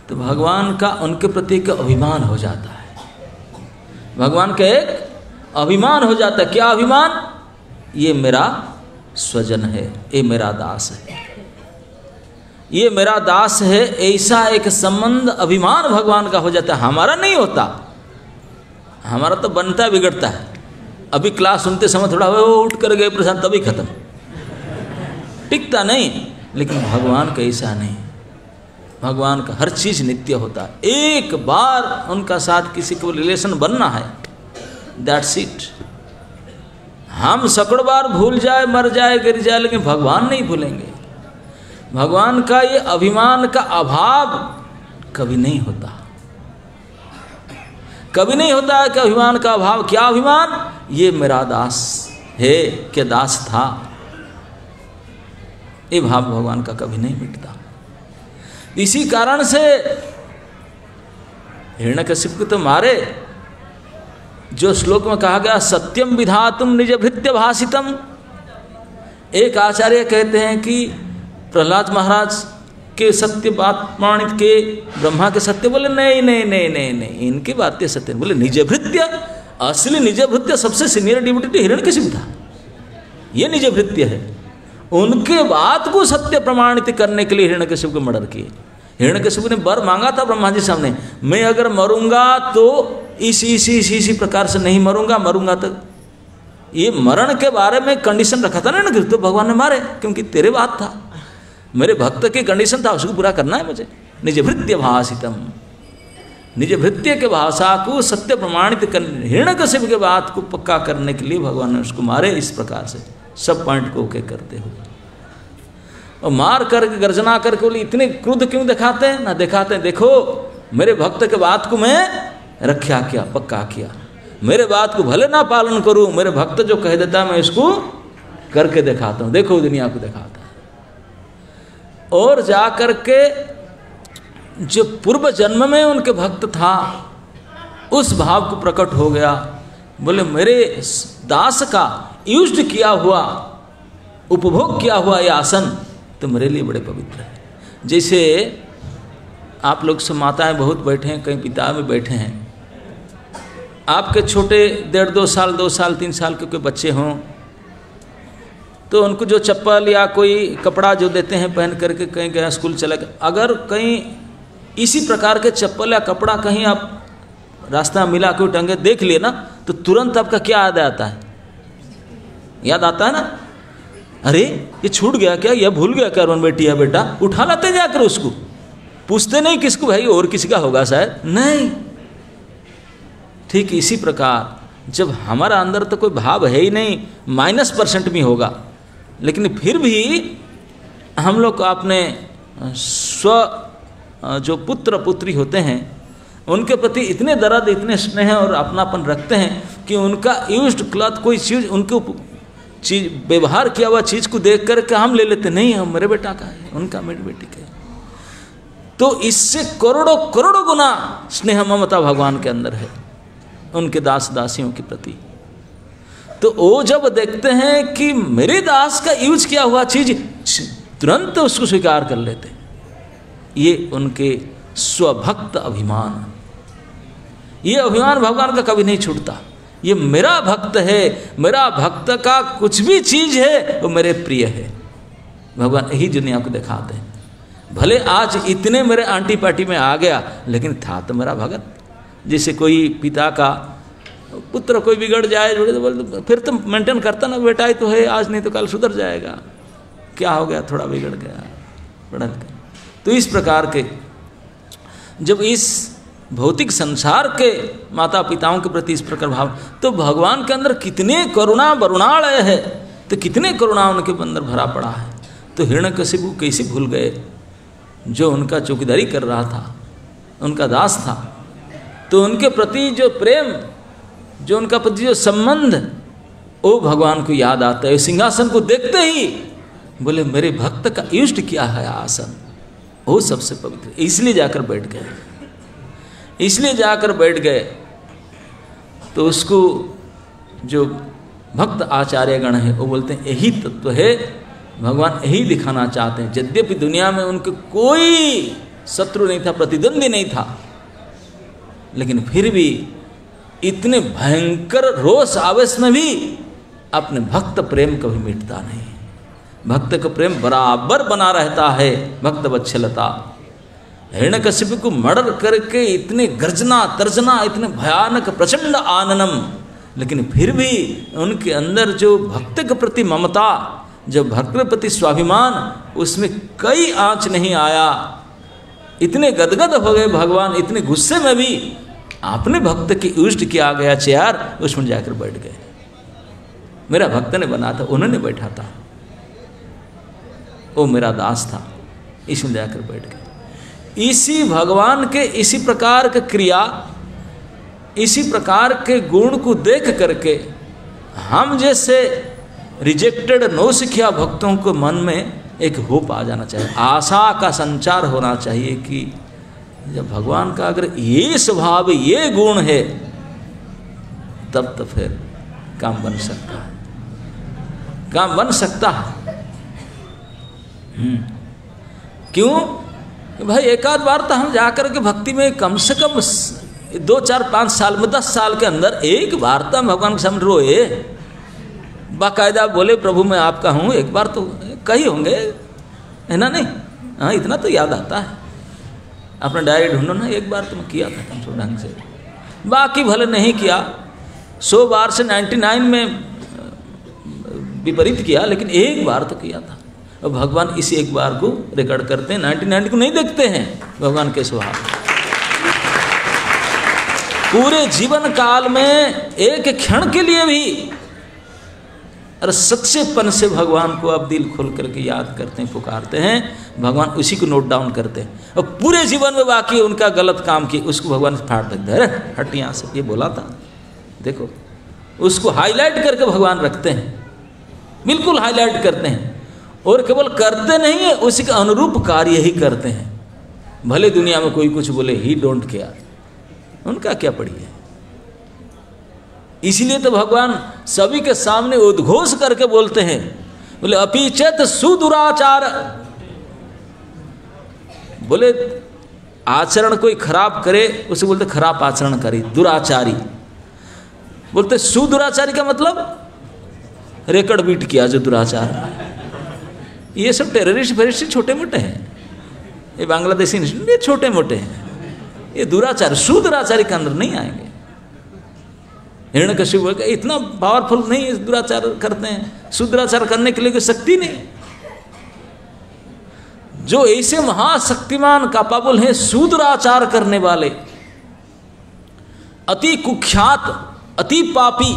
तो भगवान का उनके प्रति एक अभिमान हो जाता है। भगवान का एक अभिमान हो जाता है। क्या अभिमान? ये मेरा स्वजन है, ये मेरा दास है, ये मेरा दास है, ऐसा एक संबंध अभिमान भगवान का हो जाता है। हमारा नहीं होता, हमारा तो बनता बिगड़ता है। अभी क्लास सुनते समय थोड़ा वो उठ कर गए प्रशांत, तभी खत्म, टिकता नहीं। लेकिन भगवान का ऐसा नहीं, भगवान का हर चीज नित्य होता है। एक बार उनका साथ किसी को रिलेशन बनना है, दैट्स इट। हम सैकड़ों बार भूल जाए, मर जाए, गिर जाए, लेकिन भगवान नहीं भूलेंगे। भगवान का ये अभिमान का अभाव कभी नहीं होता, कभी नहीं होता है कि अभिमान का अभाव। क्या अभिमान? ये मेरा दास है, क्या दास था, ये भाव भगवान का कभी नहीं मिटता। इसी कारण से हिरण्यकशिपु को तो मारे, जो श्लोक में कहा गया सत्यम विधातुम निज भृत्य भाषितम। एक आचार्य कहते हैं कि प्रहलाद महाराज के सत्य बात प्रमाणित के, ब्रह्मा के सत्य, बोले नहीं नहीं नहीं नहीं नहीं, इनकी बातें सत्य। बोले निज भृत्य, असली निज भृत्य सबसे सीनियर डिवोटी हिरण्यकशिपु था, ये निज भृत्य है। उनके बात को सत्य प्रमाणित करने के लिए हिरण्यकशिपु को मर्डर किए। हिरण्यकशिपु ने वर मांगा था ब्रह्मा जी सामने, मैं अगर मरूंगा तो इसी प्रकार से नहीं मरूंगा, मरूंगा तो ये मरण के बारे में कंडीशन रखा था ना, तो भगवान ने मारे, क्योंकि तेरे बात था, मेरे भक्त की कंडीशन था, उसको पूरा करना है मुझे। निज भृत्य भाषितम, निज भृत्य के भाषा को सत्य प्रमाणित करने, हिरण्यकशिपु के बात को पक्का करने के लिए भगवान ने उसको मारे। इस प्रकार से सब पॉइंट को ओके करते हुए, और मार करके गर्जना करके बोले इतने क्रोध क्यों दिखाते हैं? ना दिखाते हैं, देखो मेरे भक्त के बात को मैं रक्षा किया, पक्का किया, मेरे बात को भले ना पालन करूं, मेरे भक्त जो कह देता है मैं इसको करके दिखाता हूं, देखो दुनिया को दिखाता है। और जा करके जो पूर्व जन्म में उनके भक्त था, उस भाव को प्रकट हो गया। बोले मेरे दास का यूज्ड किया हुआ, उपभोग किया हुआ ये आसन तो मेरे लिए बड़े पवित्र है। जैसे आप लोग सब माताएं बहुत बैठे हैं, कहीं पिता भी बैठे हैं, आपके छोटे 1.5-2 साल 2 साल 3 साल के कोई बच्चे हों, तो उनको जो चप्पल या कोई कपड़ा जो देते हैं पहन करके कहीं गया स्कूल चला गया, अगर कहीं इसी प्रकार के चप्पल या कपड़ा कहीं आप रास्ता मिला कोई टंगे देख लिए ना, तो तुरंत आपका क्या याद आता है? याद आता है ना, अरे ये छूट गया क्या, यह भूल गया क्या रोन बेटी या बेटा, उठा लाते जाकर उसको, पूछते नहीं किसको, भाई और किसी का होगा शायद, नहीं। ठीक इसी प्रकार जब हमारा अंदर तो कोई भाव है ही नहीं, -% भी होगा, लेकिन फिर भी हम लोग को अपने जो पुत्र पुत्री होते हैं उनके प्रति इतने दर्द, इतने स्नेह और अपनापन रखते हैं कि उनका यूज्ड क्लॉथ कोई चीज़, उनके चीज व्यवहार किया हुआ चीज़ को देख करके हम ले लेते, नहीं हम मेरे बेटा का है, उनका मेरी बेटी का है। तो इससे करोड़ों करोड़ों गुना स्नेह ममता भगवान के अंदर है उनके दास दासियों के प्रति। तो वो जब देखते हैं कि मेरे दास का यूज किया हुआ चीज तुरंत उसको स्वीकार कर लेते। ये उनके स्वभक्त अभिमान, ये अभिमान भगवान का कभी नहीं छूटता। ये मेरा भक्त है, मेरा भक्त का कुछ भी चीज है वो मेरे प्रिय है। भगवान यही दुनिया को दिखाते हैं। भले आज इतने मेरे आंटी पार्टी में आ गया, लेकिन था तो मेरा भगत। जैसे कोई पिता का पुत्र कोई बिगड़ जाए तो फिर तो मेंटेन करता ना, बेटा ही तो है, आज नहीं तो कल सुधर जाएगा, क्या हो गया, थोड़ा बिगड़ गया, बढ़ गया। तो इस प्रकार के जब इस भौतिक संसार के माता पिताओं के प्रति इस प्रकार भाव, तो भगवान के अंदर कितने करुणा वरुणालय है, तो कितने करुणा उनके अंदर भरा पड़ा है। तो हिरण्यकशिपु कैसे भूल गए, जो उनका चौकीदारी कर रहा था, उनका दास था, तो उनके प्रति जो प्रेम, जो उनका प्रति जो संबंध, वो भगवान को याद आता है। सिंहासन को देखते ही बोले मेरे भक्त का इष्ट क्या है आसन, वो सबसे पवित्र, इसलिए जाकर बैठ गए, इसलिए जाकर बैठ गए। तो उसको जो भक्त आचार्यगण है वो बोलते हैं यही तत्व है, भगवान यही दिखाना चाहते हैं। यद्यपि दुनिया में उनके कोई शत्रु नहीं था, प्रतिद्वंदी नहीं था, लेकिन फिर भी इतने भयंकर रोष आवेश में भी अपने भक्त प्रेम कभी मिटता नहीं। भक्त का प्रेम बराबर बना रहता है, भक्त वत्सलता। हिरण्यकशिपु को मर्डर करके इतने गर्जना तर्जना, इतने भयानक प्रचंड आननम, लेकिन फिर भी उनके अंदर जो भक्त के प्रति ममता, जो भक्त के प्रति स्वाभिमान, उसमें कई आंच नहीं आया। इतने गदगद हो गए भगवान, इतने गुस्से में भी आपने भक्त की इष्ट किया गया चेयर, उसमें जाकर बैठ गए। मेरा भक्त ने बना था, उन्होंने बैठा था, वो मेरा दास था, इसमें जाकर बैठ गए। इसी भगवान के इसी प्रकार के क्रिया, इसी प्रकार के गुण को देख करके हम जैसे रिजेक्टेड नौसिखिया भक्तों को मन में एक होप आ जाना चाहिए, आशा का संचार होना चाहिए कि जब भगवान का अगर ये स्वभाव, ये गुण है, तब तो फिर काम बन सकता है, काम बन सकता है। क्यों भाई, एक आध बार तो हम जाकर के भक्ति में कम से कम 2, 4, 5 साल में, 10 साल के अंदर एक बार तो हम भगवान के सामने रोए, बाकायदा बोले प्रभु मैं आपका हूँ, एक बार तो कही होंगे, है ना? नहीं, हाँ, इतना तो याद आता है। अपना डायरी ढूंढो ना, एक बार तो मैं किया था कम से ढंग से, बाकी भले नहीं किया, 100 बार से 99 में विपरीत किया, लेकिन एक बार तो किया था। और भगवान इस एक बार को रिकॉर्ड करते हैं, 99 को नहीं देखते हैं भगवान के स्वभाव। पूरे जीवन काल में एक क्षण के लिए भी अरे सच्चेपन से भगवान को आप दिल खोल करके याद करते हैं, पुकारते हैं, भगवान उसी को नोट डाउन करते हैं। और पूरे जीवन में बाकी उनका गलत काम किए उसको भगवान फाड़ देते हैं, अरे हट यहाँ से, ये बोला था, देखो, उसको हाईलाइट करके भगवान रखते हैं, बिल्कुल हाईलाइट करते हैं। और केवल करते नहीं है, उसी के अनुरूप कार्य ही करते हैं। भले दुनिया में कोई कुछ बोले, ही डोंट केयर, उनका क्या पड़ी है। इसलिए तो भगवान सभी के सामने उद्घोष करके बोलते हैं, बोले अपीचेत सुदुराचार, बोले आचरण कोई खराब करे उसे बोलते खराब आचरण करी, दुराचारी। बोलते सुदुराचारी का मतलब रेकड़ बीट किया जो दुराचार। ये सब टेररिस्ट फेरिस्ट छोटे मोटे हैं, ये बांग्लादेशी ये छोटे मोटे हैं, ये दुराचार सुदुराचारी के अंदर नहीं आएंगे। हिरण्यकशिपु इतना पावरफुल नहीं है, दुराचार करते हैं, सुदुराचार करने के लिए कोई शक्ति नहीं। जो ऐसे महाशक्तिमान कैपेबल हैं सुदुराचार करने वाले, अति कुख्यात, अति पापी,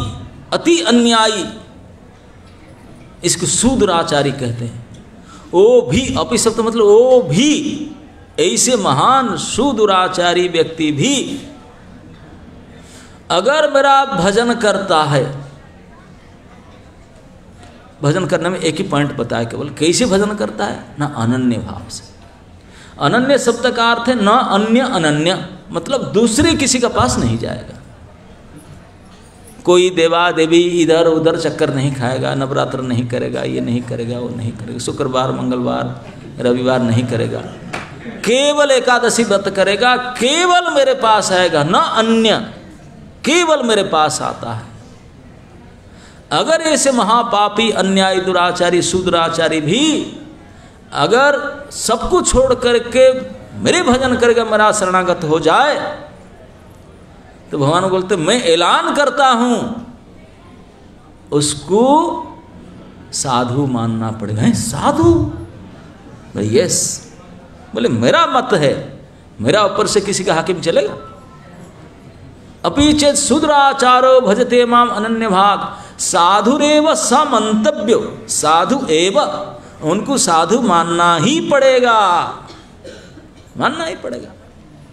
अति अन्यायी, इसको सुदुराचारी कहते हैं। वो भी अपि शब्द मतलब वो भी, ऐसे महान सुदुराचारी व्यक्ति भी अगर मेरा भजन करता है, भजन करने में एक ही पॉइंट बताया केवल, कैसे भजन करता है ना, अनन्य भाव से। अनन्य शब्द का अर्थ है न अन्य अनन्य, मतलब दूसरे किसी का पास नहीं जाएगा, कोई देवा देवी इधर उधर चक्कर नहीं खाएगा, नवरात्र नहीं करेगा, ये नहीं करेगा, वो नहीं करेगा, शुक्रवार मंगलवार रविवार नहीं करेगा, केवल एकादशी व्रत करेगा, केवल मेरे पास आएगा, न अन्य, केवल मेरे पास आता है। अगर ऐसे महापापी अन्यायी दुराचारी शूद्राचारी भी अगर सब कुछ छोड़ करके मेरे भजन करके मेरा शरणागत हो जाए, तो भगवान बोलते मैं ऐलान करता हूं उसको साधु मानना पड़ेगा। है साधु? यस। बोले मेरा मत है, मेरा ऊपर से किसी का हाकिम चलेगा? अपि चेत शूद्राचारो भजते माम अनन्य भाग साधुरेव समंतव्यो, साधु एव, उनको साधु मानना ही पड़ेगा, मानना ही पड़ेगा।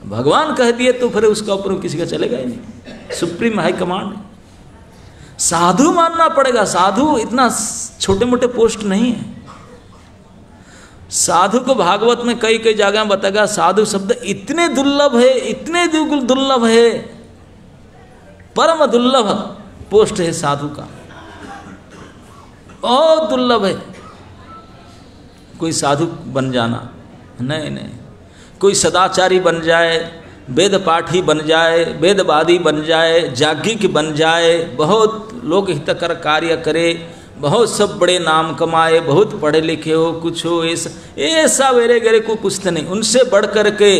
भगवान कह दिए तो फिर उसका ऊपर किसी का चलेगा ही नहीं, सुप्रीम हाई कमांड है, साधु मानना पड़ेगा। साधु इतना छोटे मोटे पोस्ट नहीं है। साधु को भागवत में कई कई जगह बताएगा, साधु शब्द इतने दुर्लभ है, इतने दुर्लभ है, परम दुर्लभ पोस्ट है साधु का, बहुत दुर्लभ है। कोई साधु बन जाना नहीं, नहीं, कोई सदाचारी बन जाए, वेद पाठी बन जाए, वेदवादी बन जाए, जाज्ञिक बन जाए, बहुत लोक हितकर कार्य करे, बहुत सब बड़े नाम कमाए, बहुत पढ़े लिखे हो, कुछ हो, ऐसा वेरे गेरे को कुछ नहीं। उनसे बढ़ करके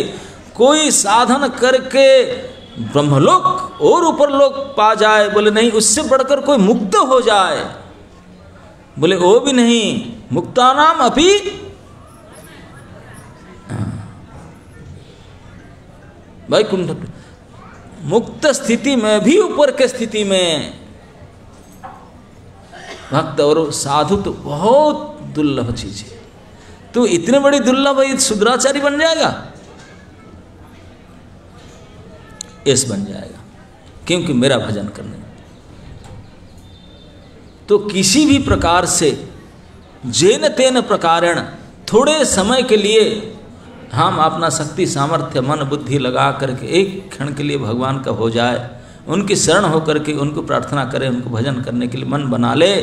कोई साधन करके ब्रह्मलोक और ऊपर लोक पा जाए, बोले नहीं, उससे बढ़कर कोई मुक्त हो जाए, बोले वो भी नहीं। मुक्तानाम अपि, वैकुंठ, मुक्त स्थिति में भी ऊपर के स्थिति में भक्त और साधु तो बहुत दुर्लभ चीज है। तो इतने बड़ी दुर्लभ है, शूद्राचारी बन जाएगा, ऐस बन जाएगा, क्योंकि मेरा भजन करने। तो किसी भी प्रकार से जेन तेन प्रकारेण थोड़े समय के लिए हम अपना शक्ति सामर्थ्य मन बुद्धि लगा करके एक क्षण के लिए भगवान का हो जाए, उनकी शरण होकर के उनको प्रार्थना करें, उनको भजन करने के लिए मन बना ले,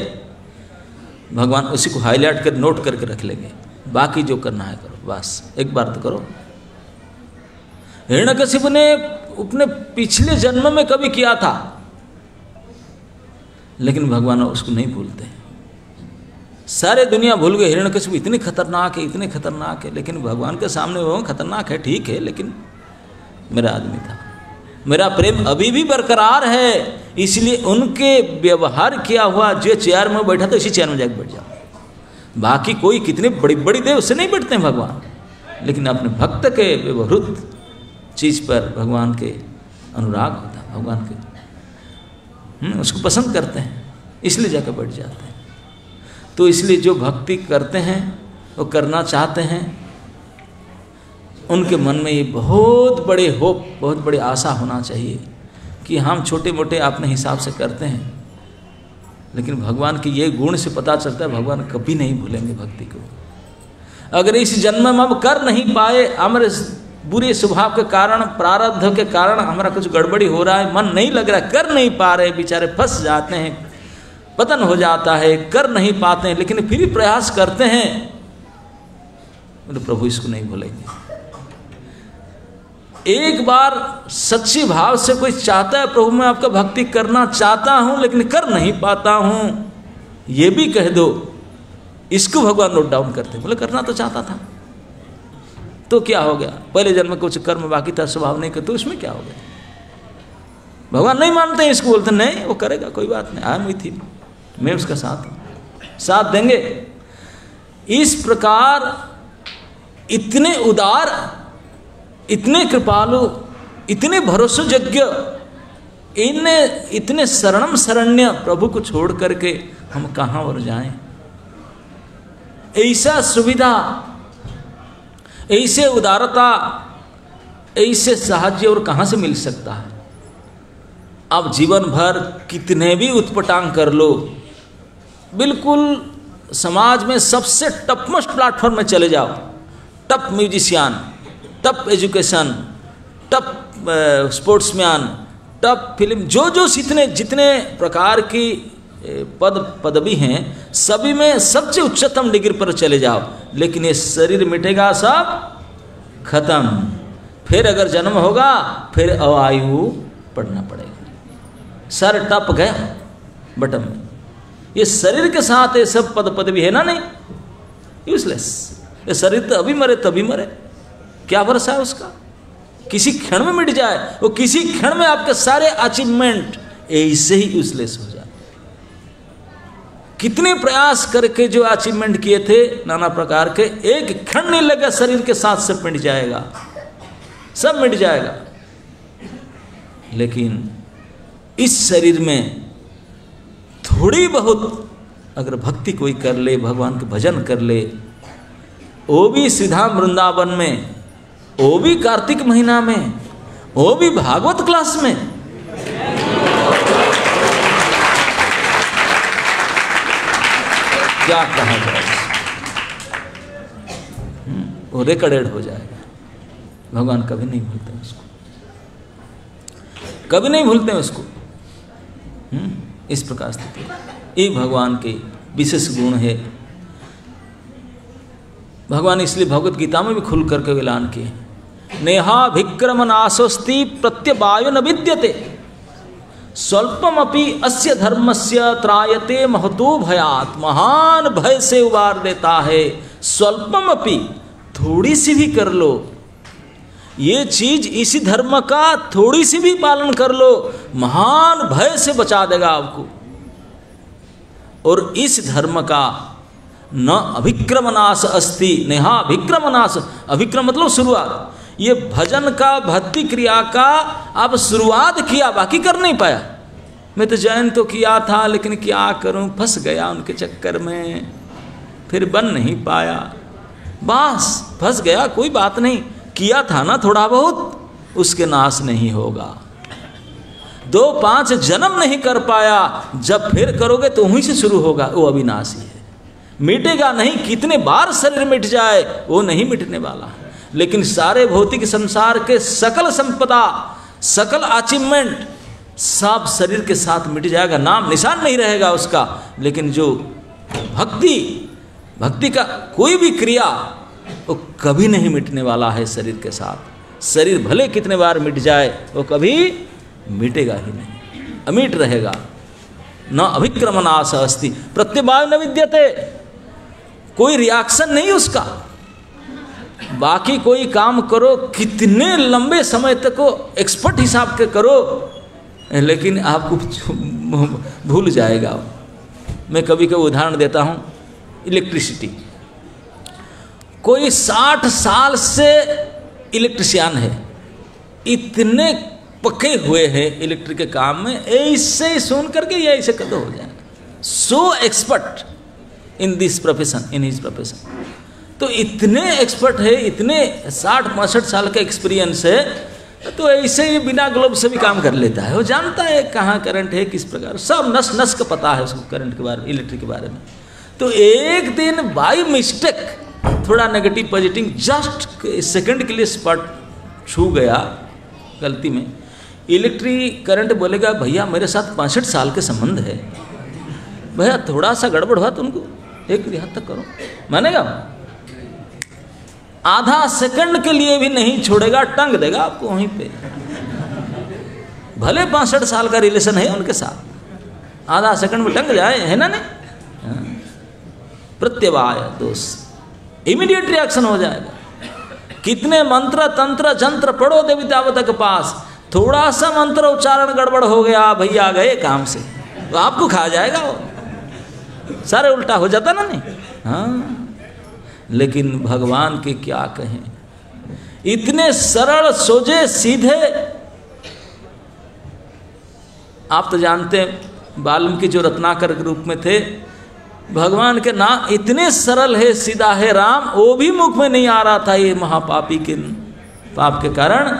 भगवान उसी को हाईलाइट कर नोट करके रख लेंगे। बाकी जो करना है करो, बस एक बार तो करो। हिरण्यकशिपु ने अपने पिछले जन्म में कभी किया था, लेकिन भगवान उसको नहीं भूलते। सारे दुनिया भूल गए हिरण्यकशिपु इतने खतरनाक है, इतने खतरनाक है, लेकिन भगवान के सामने वो खतरनाक है, ठीक है, लेकिन मेरा आदमी था, मेरा प्रेम अभी भी बरकरार है, इसलिए उनके व्यवहार किया हुआ जो चेयर में बैठा था उसी चेयर में जाकर बैठ जाओ। बाकी कोई कितने बड़ी बड़ी दे उससे नहीं बैठते हैं भगवान, लेकिन अपने भक्त के व्यवहृत चीज़ पर भगवान के अनुराग होता है, भगवान के उसको पसंद करते हैं, इसलिए जाकर बैठ जाते हैं। तो इसलिए जो भक्ति करते हैं, वो करना चाहते हैं, उनके मन में ये बहुत बड़े होप, बहुत बड़ी आशा होना चाहिए कि हम छोटे मोटे अपने हिसाब से करते हैं, लेकिन भगवान के ये गुण से पता चलता है भगवान कभी नहीं भूलेंगे भक्ति को। अगर इस जन्म में हम कर नहीं पाए, हमारे बुरे स्वभाव के कारण, प्रारब्ध के कारण हमारा कुछ गड़बड़ी हो रहा है, मन नहीं लग रहा, कर नहीं पा रहे, बेचारे फंस जाते हैं, पतन हो जाता है, कर नहीं पाते हैं, लेकिन फिर भी प्रयास करते हैं, तो प्रभु इसको नहीं भूलेंगे। एक बार सच्ची भाव से कोई चाहता है प्रभु मैं आपका भक्ति करना चाहता हूं लेकिन कर नहीं पाता हूं, ये भी कह दो, इसको भगवान नोट डाउन करते। बोले करना तो चाहता था, तो क्या हो गया, पहले जन्म में कुछ कर्म बाकी था, स्वभाव नहीं कर, तो उसमें क्या हो गया? भगवान नहीं मानते हैं इसको, बोलते नहीं वो करेगा, कोई बात नहीं, आई एम विथ हिम, मैं उसका साथ देंगे। इस प्रकार इतने उदार, इतने कृपालु, इतने भरोसेयोग्य, इतने शरणम शरण्य प्रभु को छोड़ करके हम कहां और जाएं? ऐसा सुविधा, ऐसे उदारता, ऐसे साहाय्य और कहां से मिल सकता है? आप जीवन भर कितने भी उत्पटांग कर लो, बिल्कुल समाज में सबसे टॉपमोस्ट प्लेटफॉर्म में चले जाओ, top musician, top education, top sportsman, top film, जो जो जितने प्रकार की पदवी हैं, सभी में सबसे उच्चतम डिग्री पर चले जाओ, लेकिन ये शरीर मिटेगा, सब खत्म। फिर अगर जन्म होगा, फिर अवायु पढ़ना पड़ेगा। सर टप गया बटन में। ये शरीर के साथ ये सब पदवी है ना, नहीं, यूजलेस। ये शरीर तो अभी मरे तभी मरे, क्या भरोसा है उसका? किसी क्षण में मिट जाए, वो किसी क्षण में आपके सारे अचीवमेंट ऐसे ही यूजलेस हो जाए। कितने प्रयास करके जो अचीवमेंट किए थे नाना प्रकार के, एक क्षण नहीं लगा, शरीर के साथ सब मिट जाएगा, सब मिट जाएगा। लेकिन इस शरीर में थोड़ी बहुत अगर भक्ति कोई कर ले, भगवान के भजन कर ले, वो भी श्रीधाम वृंदावन में, वो भी कार्तिक महीना में, वो भी भागवत क्लास में, क्या कहा जाए, वो रिकॉर्डेड हो जाएगा। भगवान कभी नहीं भूलते उसको, कभी नहीं भूलते उसको। इस प्रकार स्थिति, ये भगवान के विशेष गुण है। भगवान इसलिए भगवत गीता में भी खुल करके ऐलान किए, नेहा विक्रम नाशोस्ति प्रत्यवायो न विद्यते स्वल्पमपि अस्य धर्मस्य त्रायते महतो भयात। महान भय से उबार देता है। स्वल्पमपि, थोड़ी सी भी कर लो ये चीज, इसी धर्म का थोड़ी सी भी पालन कर लो, महान भय से बचा देगा आपको। और इस धर्म का न अभिक्रमनाश अस्ति, नेहा अभिक्रमनाश, अभिक्रम मतलब शुरुआत। ये भजन का, भक्ति क्रिया का आप शुरुआत किया, बाकी कर नहीं पाया। मैं तो जैन तो किया था, लेकिन क्या करूं, फंस गया उनके चक्कर में, फिर बन नहीं पाया, बस फंस गया, कोई बात नहीं, किया था ना थोड़ा बहुत, उसके नाश नहीं होगा। 2-5 जन्म नहीं कर पाया, जब फिर करोगे तो वहीं से शुरू होगा, वो अविनाशी है, मिटेगा नहीं। कितने बार शरीर मिट जाए, वो नहीं मिटने वाला है। लेकिन सारे भौतिक संसार के सकल संपदा, सकल अचीवमेंट सब शरीर के साथ मिट जाएगा, नाम निशान नहीं रहेगा उसका। लेकिन जो भक्ति का कोई भी क्रिया, वो कभी नहीं मिटने वाला है शरीर के साथ। शरीर भले कितने बार मिट जाए, वो कभी मिटेगा ही नहीं, अमिट रहेगा। न अभिक्रमनाश अस्ति प्रत्यवायो न विद्यते, कोई रिएक्शन नहीं उसका। बाकी कोई काम करो, कितने लंबे समय तक को एक्सपर्ट हिसाब के करो, लेकिन आपको भूल जाएगा। मैं कभी कभी उदाहरण देता हूँ, इलेक्ट्रिसिटी। कोई 60 साल से इलेक्ट्रिशियन है, इतने पके हुए हैं इलेक्ट्रिक के काम में, ऐसे सुन करके ये ऐसे कदम हो जाएगा। So expert in this profession, in his profession. तो इतने एक्सपर्ट है, इतने 60-65 साल का एक्सपीरियंस है, तो ऐसे ही बिना ग्लोब से भी काम कर लेता है। वो जानता है कहाँ करंट है, किस प्रकार, सब नस नस का पता है उसको, करंट के बारे में, इलेक्ट्रिक के बारे में। तो एक दिन बाई मिस्टेक थोड़ा नेगेटिव पॉजिटिव जस्ट सेकंड के लिए स्पॉट छू गया गलती में, इलेक्ट्रिक करंट बोलेगा भैया मेरे साथ 65 साल के संबंध है, भैया थोड़ा सा गड़बड़ हुआ तो उनको एक रिहात तक करो, मानेगा? आधा सेकंड के लिए भी नहीं छोड़ेगा, टंग देगा आपको वहीं पे। भले 65 साल का रिलेशन है उनके साथ, आधा सेकंड में टंग जाए, है ना? नहीं, प्रत्यवाय दोष, इमीडिएट रिएक्शन हो जाएगा। कितने मंत्र तंत्र जंत्र पढ़ो देवी देवता के पास, थोड़ा सा मंत्र उच्चारण गड़बड़ हो गया, भैया गए काम से, तो आपको खा जाएगा वो, सारे उल्टा हो जाता ना? नहीं, हाँ। लेकिन भगवान के क्या कहें, इतने सरल सोजे सीधे। आप तो जानते हैं वाल्मीकि जो रत्नाकर के रूप में थे, भगवान के नाम इतने सरल है, सीधा है राम, वो भी मुख में नहीं आ रहा था। ये महापापी के पाप के कारण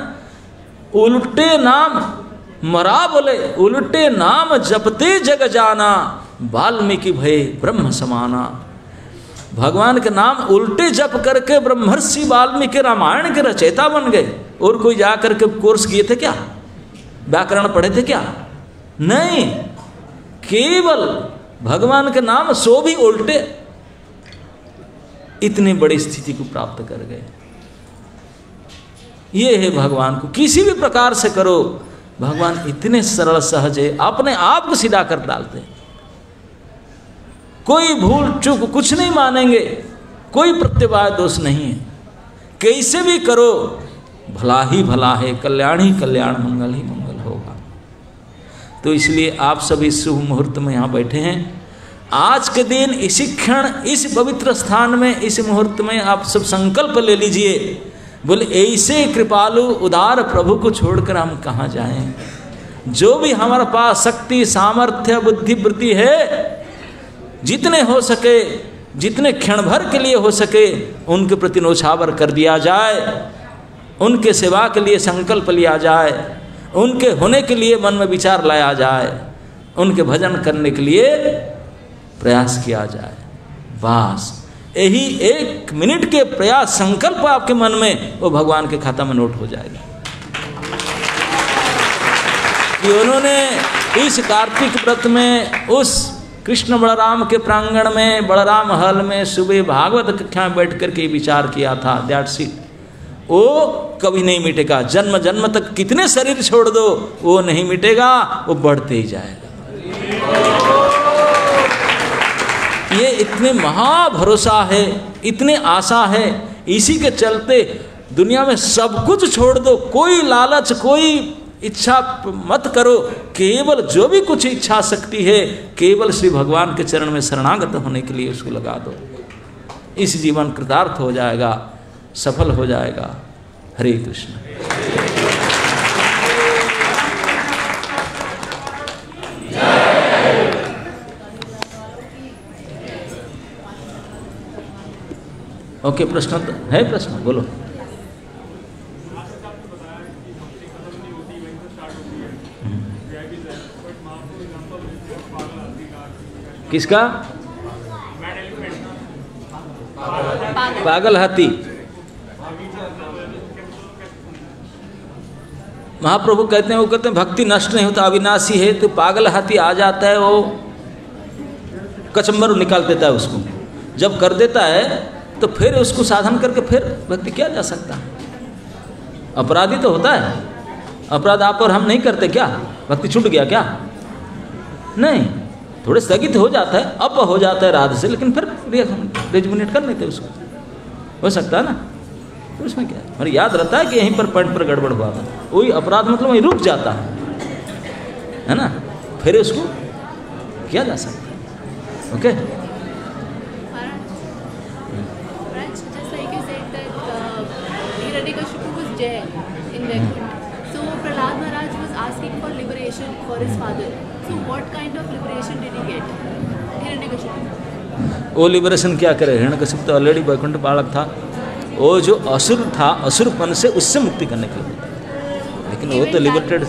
उल्टे नाम मरा बोले, उल्टे नाम जपते जग जाना, वाल्मीकि भय ब्रह्म समाना। भगवान के नाम उल्टे जप करके ब्रह्मर्षि वाल्मीकि रामायण के रचयिता बन गए। और कोई जा करके कोर्स किए थे क्या? व्याकरण पढ़े थे क्या? नहीं, केवल भगवान के नाम सो भी उल्टे, इतनी बड़ी स्थिति को प्राप्त कर गए। ये है भगवान को किसी भी प्रकार से करो, भगवान इतने सरल सहज है, अपने आप को सीधा कर डालते हैं। कोई भूल चूक कुछ नहीं मानेंगे, कोई प्रत्यवाय दोष नहीं है। कैसे भी करो भला ही भला है, कल्याण ही कल्याण, मंगल ही मंगल होगा। तो इसलिए आप सभी शुभ मुहूर्त में यहाँ बैठे हैं। आज के दिन इसी क्षण इस पवित्र स्थान में इस मुहूर्त में आप सब संकल्प ले लीजिए, बोले ऐसे कृपालु उदार प्रभु को छोड़कर हम कहाँ जाएं। जो भी हमारे पास शक्ति सामर्थ्य बुद्धि वृत्ति है, जितने हो सके, जितने क्षण भर के लिए हो सके, उनके प्रति नौछावर कर दिया जाए, उनके सेवा के लिए संकल्प लिया जाए, उनके होने के लिए मन में विचार लाया जाए, उनके भजन करने के लिए प्रयास किया जाए। बस यही 1 मिनट के प्रयास संकल्प आपके मन में, वो भगवान के खाता में नोट हो जाएगा कि उन्होंने इस कार्तिक व्रत में उस कृष्ण बलराम के प्रांगण में, बलराम हल में सुबह भागवत कक्षा में बैठ कर के विचार किया था। That's it. वो कभी नहीं मिटेगा, जन्म जन्म तक कितने शरीर छोड़ दो वो नहीं मिटेगा, वो बढ़ते ही जाएगा। ये इतने महाभरोसा है, इतने आशा है, इसी के चलते दुनिया में सब कुछ छोड़ दो, कोई लालच कोई इच्छा मत करो, केवल जो भी कुछ इच्छा शक्ति है केवल श्री भगवान के चरण में शरणागत होने के लिए उसको लगा दो। इस जीवन कृतार्थ हो जाएगा, सफल हो जाएगा। हरे कृष्ण। ओके, प्रश्न तो है? प्रश्न बोलो। किसका? पागल हाथी। महाप्रभु कहते हैं, वो कहते हैं भक्ति नष्ट नहीं होता, अविनाशी है। तो पागल हाथी आ जाता है, वो कचम्बर निकाल देता है उसको। जब कर देता है तो फिर उसको साधन करके फिर भक्ति किया जा सकता है। अपराधी तो होता है, अपराध आप और हम नहीं करते क्या? भक्ति छूट गया क्या? नहीं, थोड़े स्थगित हो जाता है, अप हो जाता है राध से, लेकिन फिर रेजुमिनेट कर लेते उसको, हो सकता है ना। तो उसमें क्या है, और याद रहता है कि यहीं पर पॉइंट पर गड़बड़ हुआ था, वही अपराध मतलब वहीं रुक जाता है ना, फिर उसको किया जा सकता है। ओके, वो लिबरेशन क्या करे? हिरण्यकशिपु तो ऑलरेडी वैकुंठ बालक था, वो जो असुर था, असुरपन से उससे मुक्ति करने के लिए, लेकिन वो तो लिबरेटेड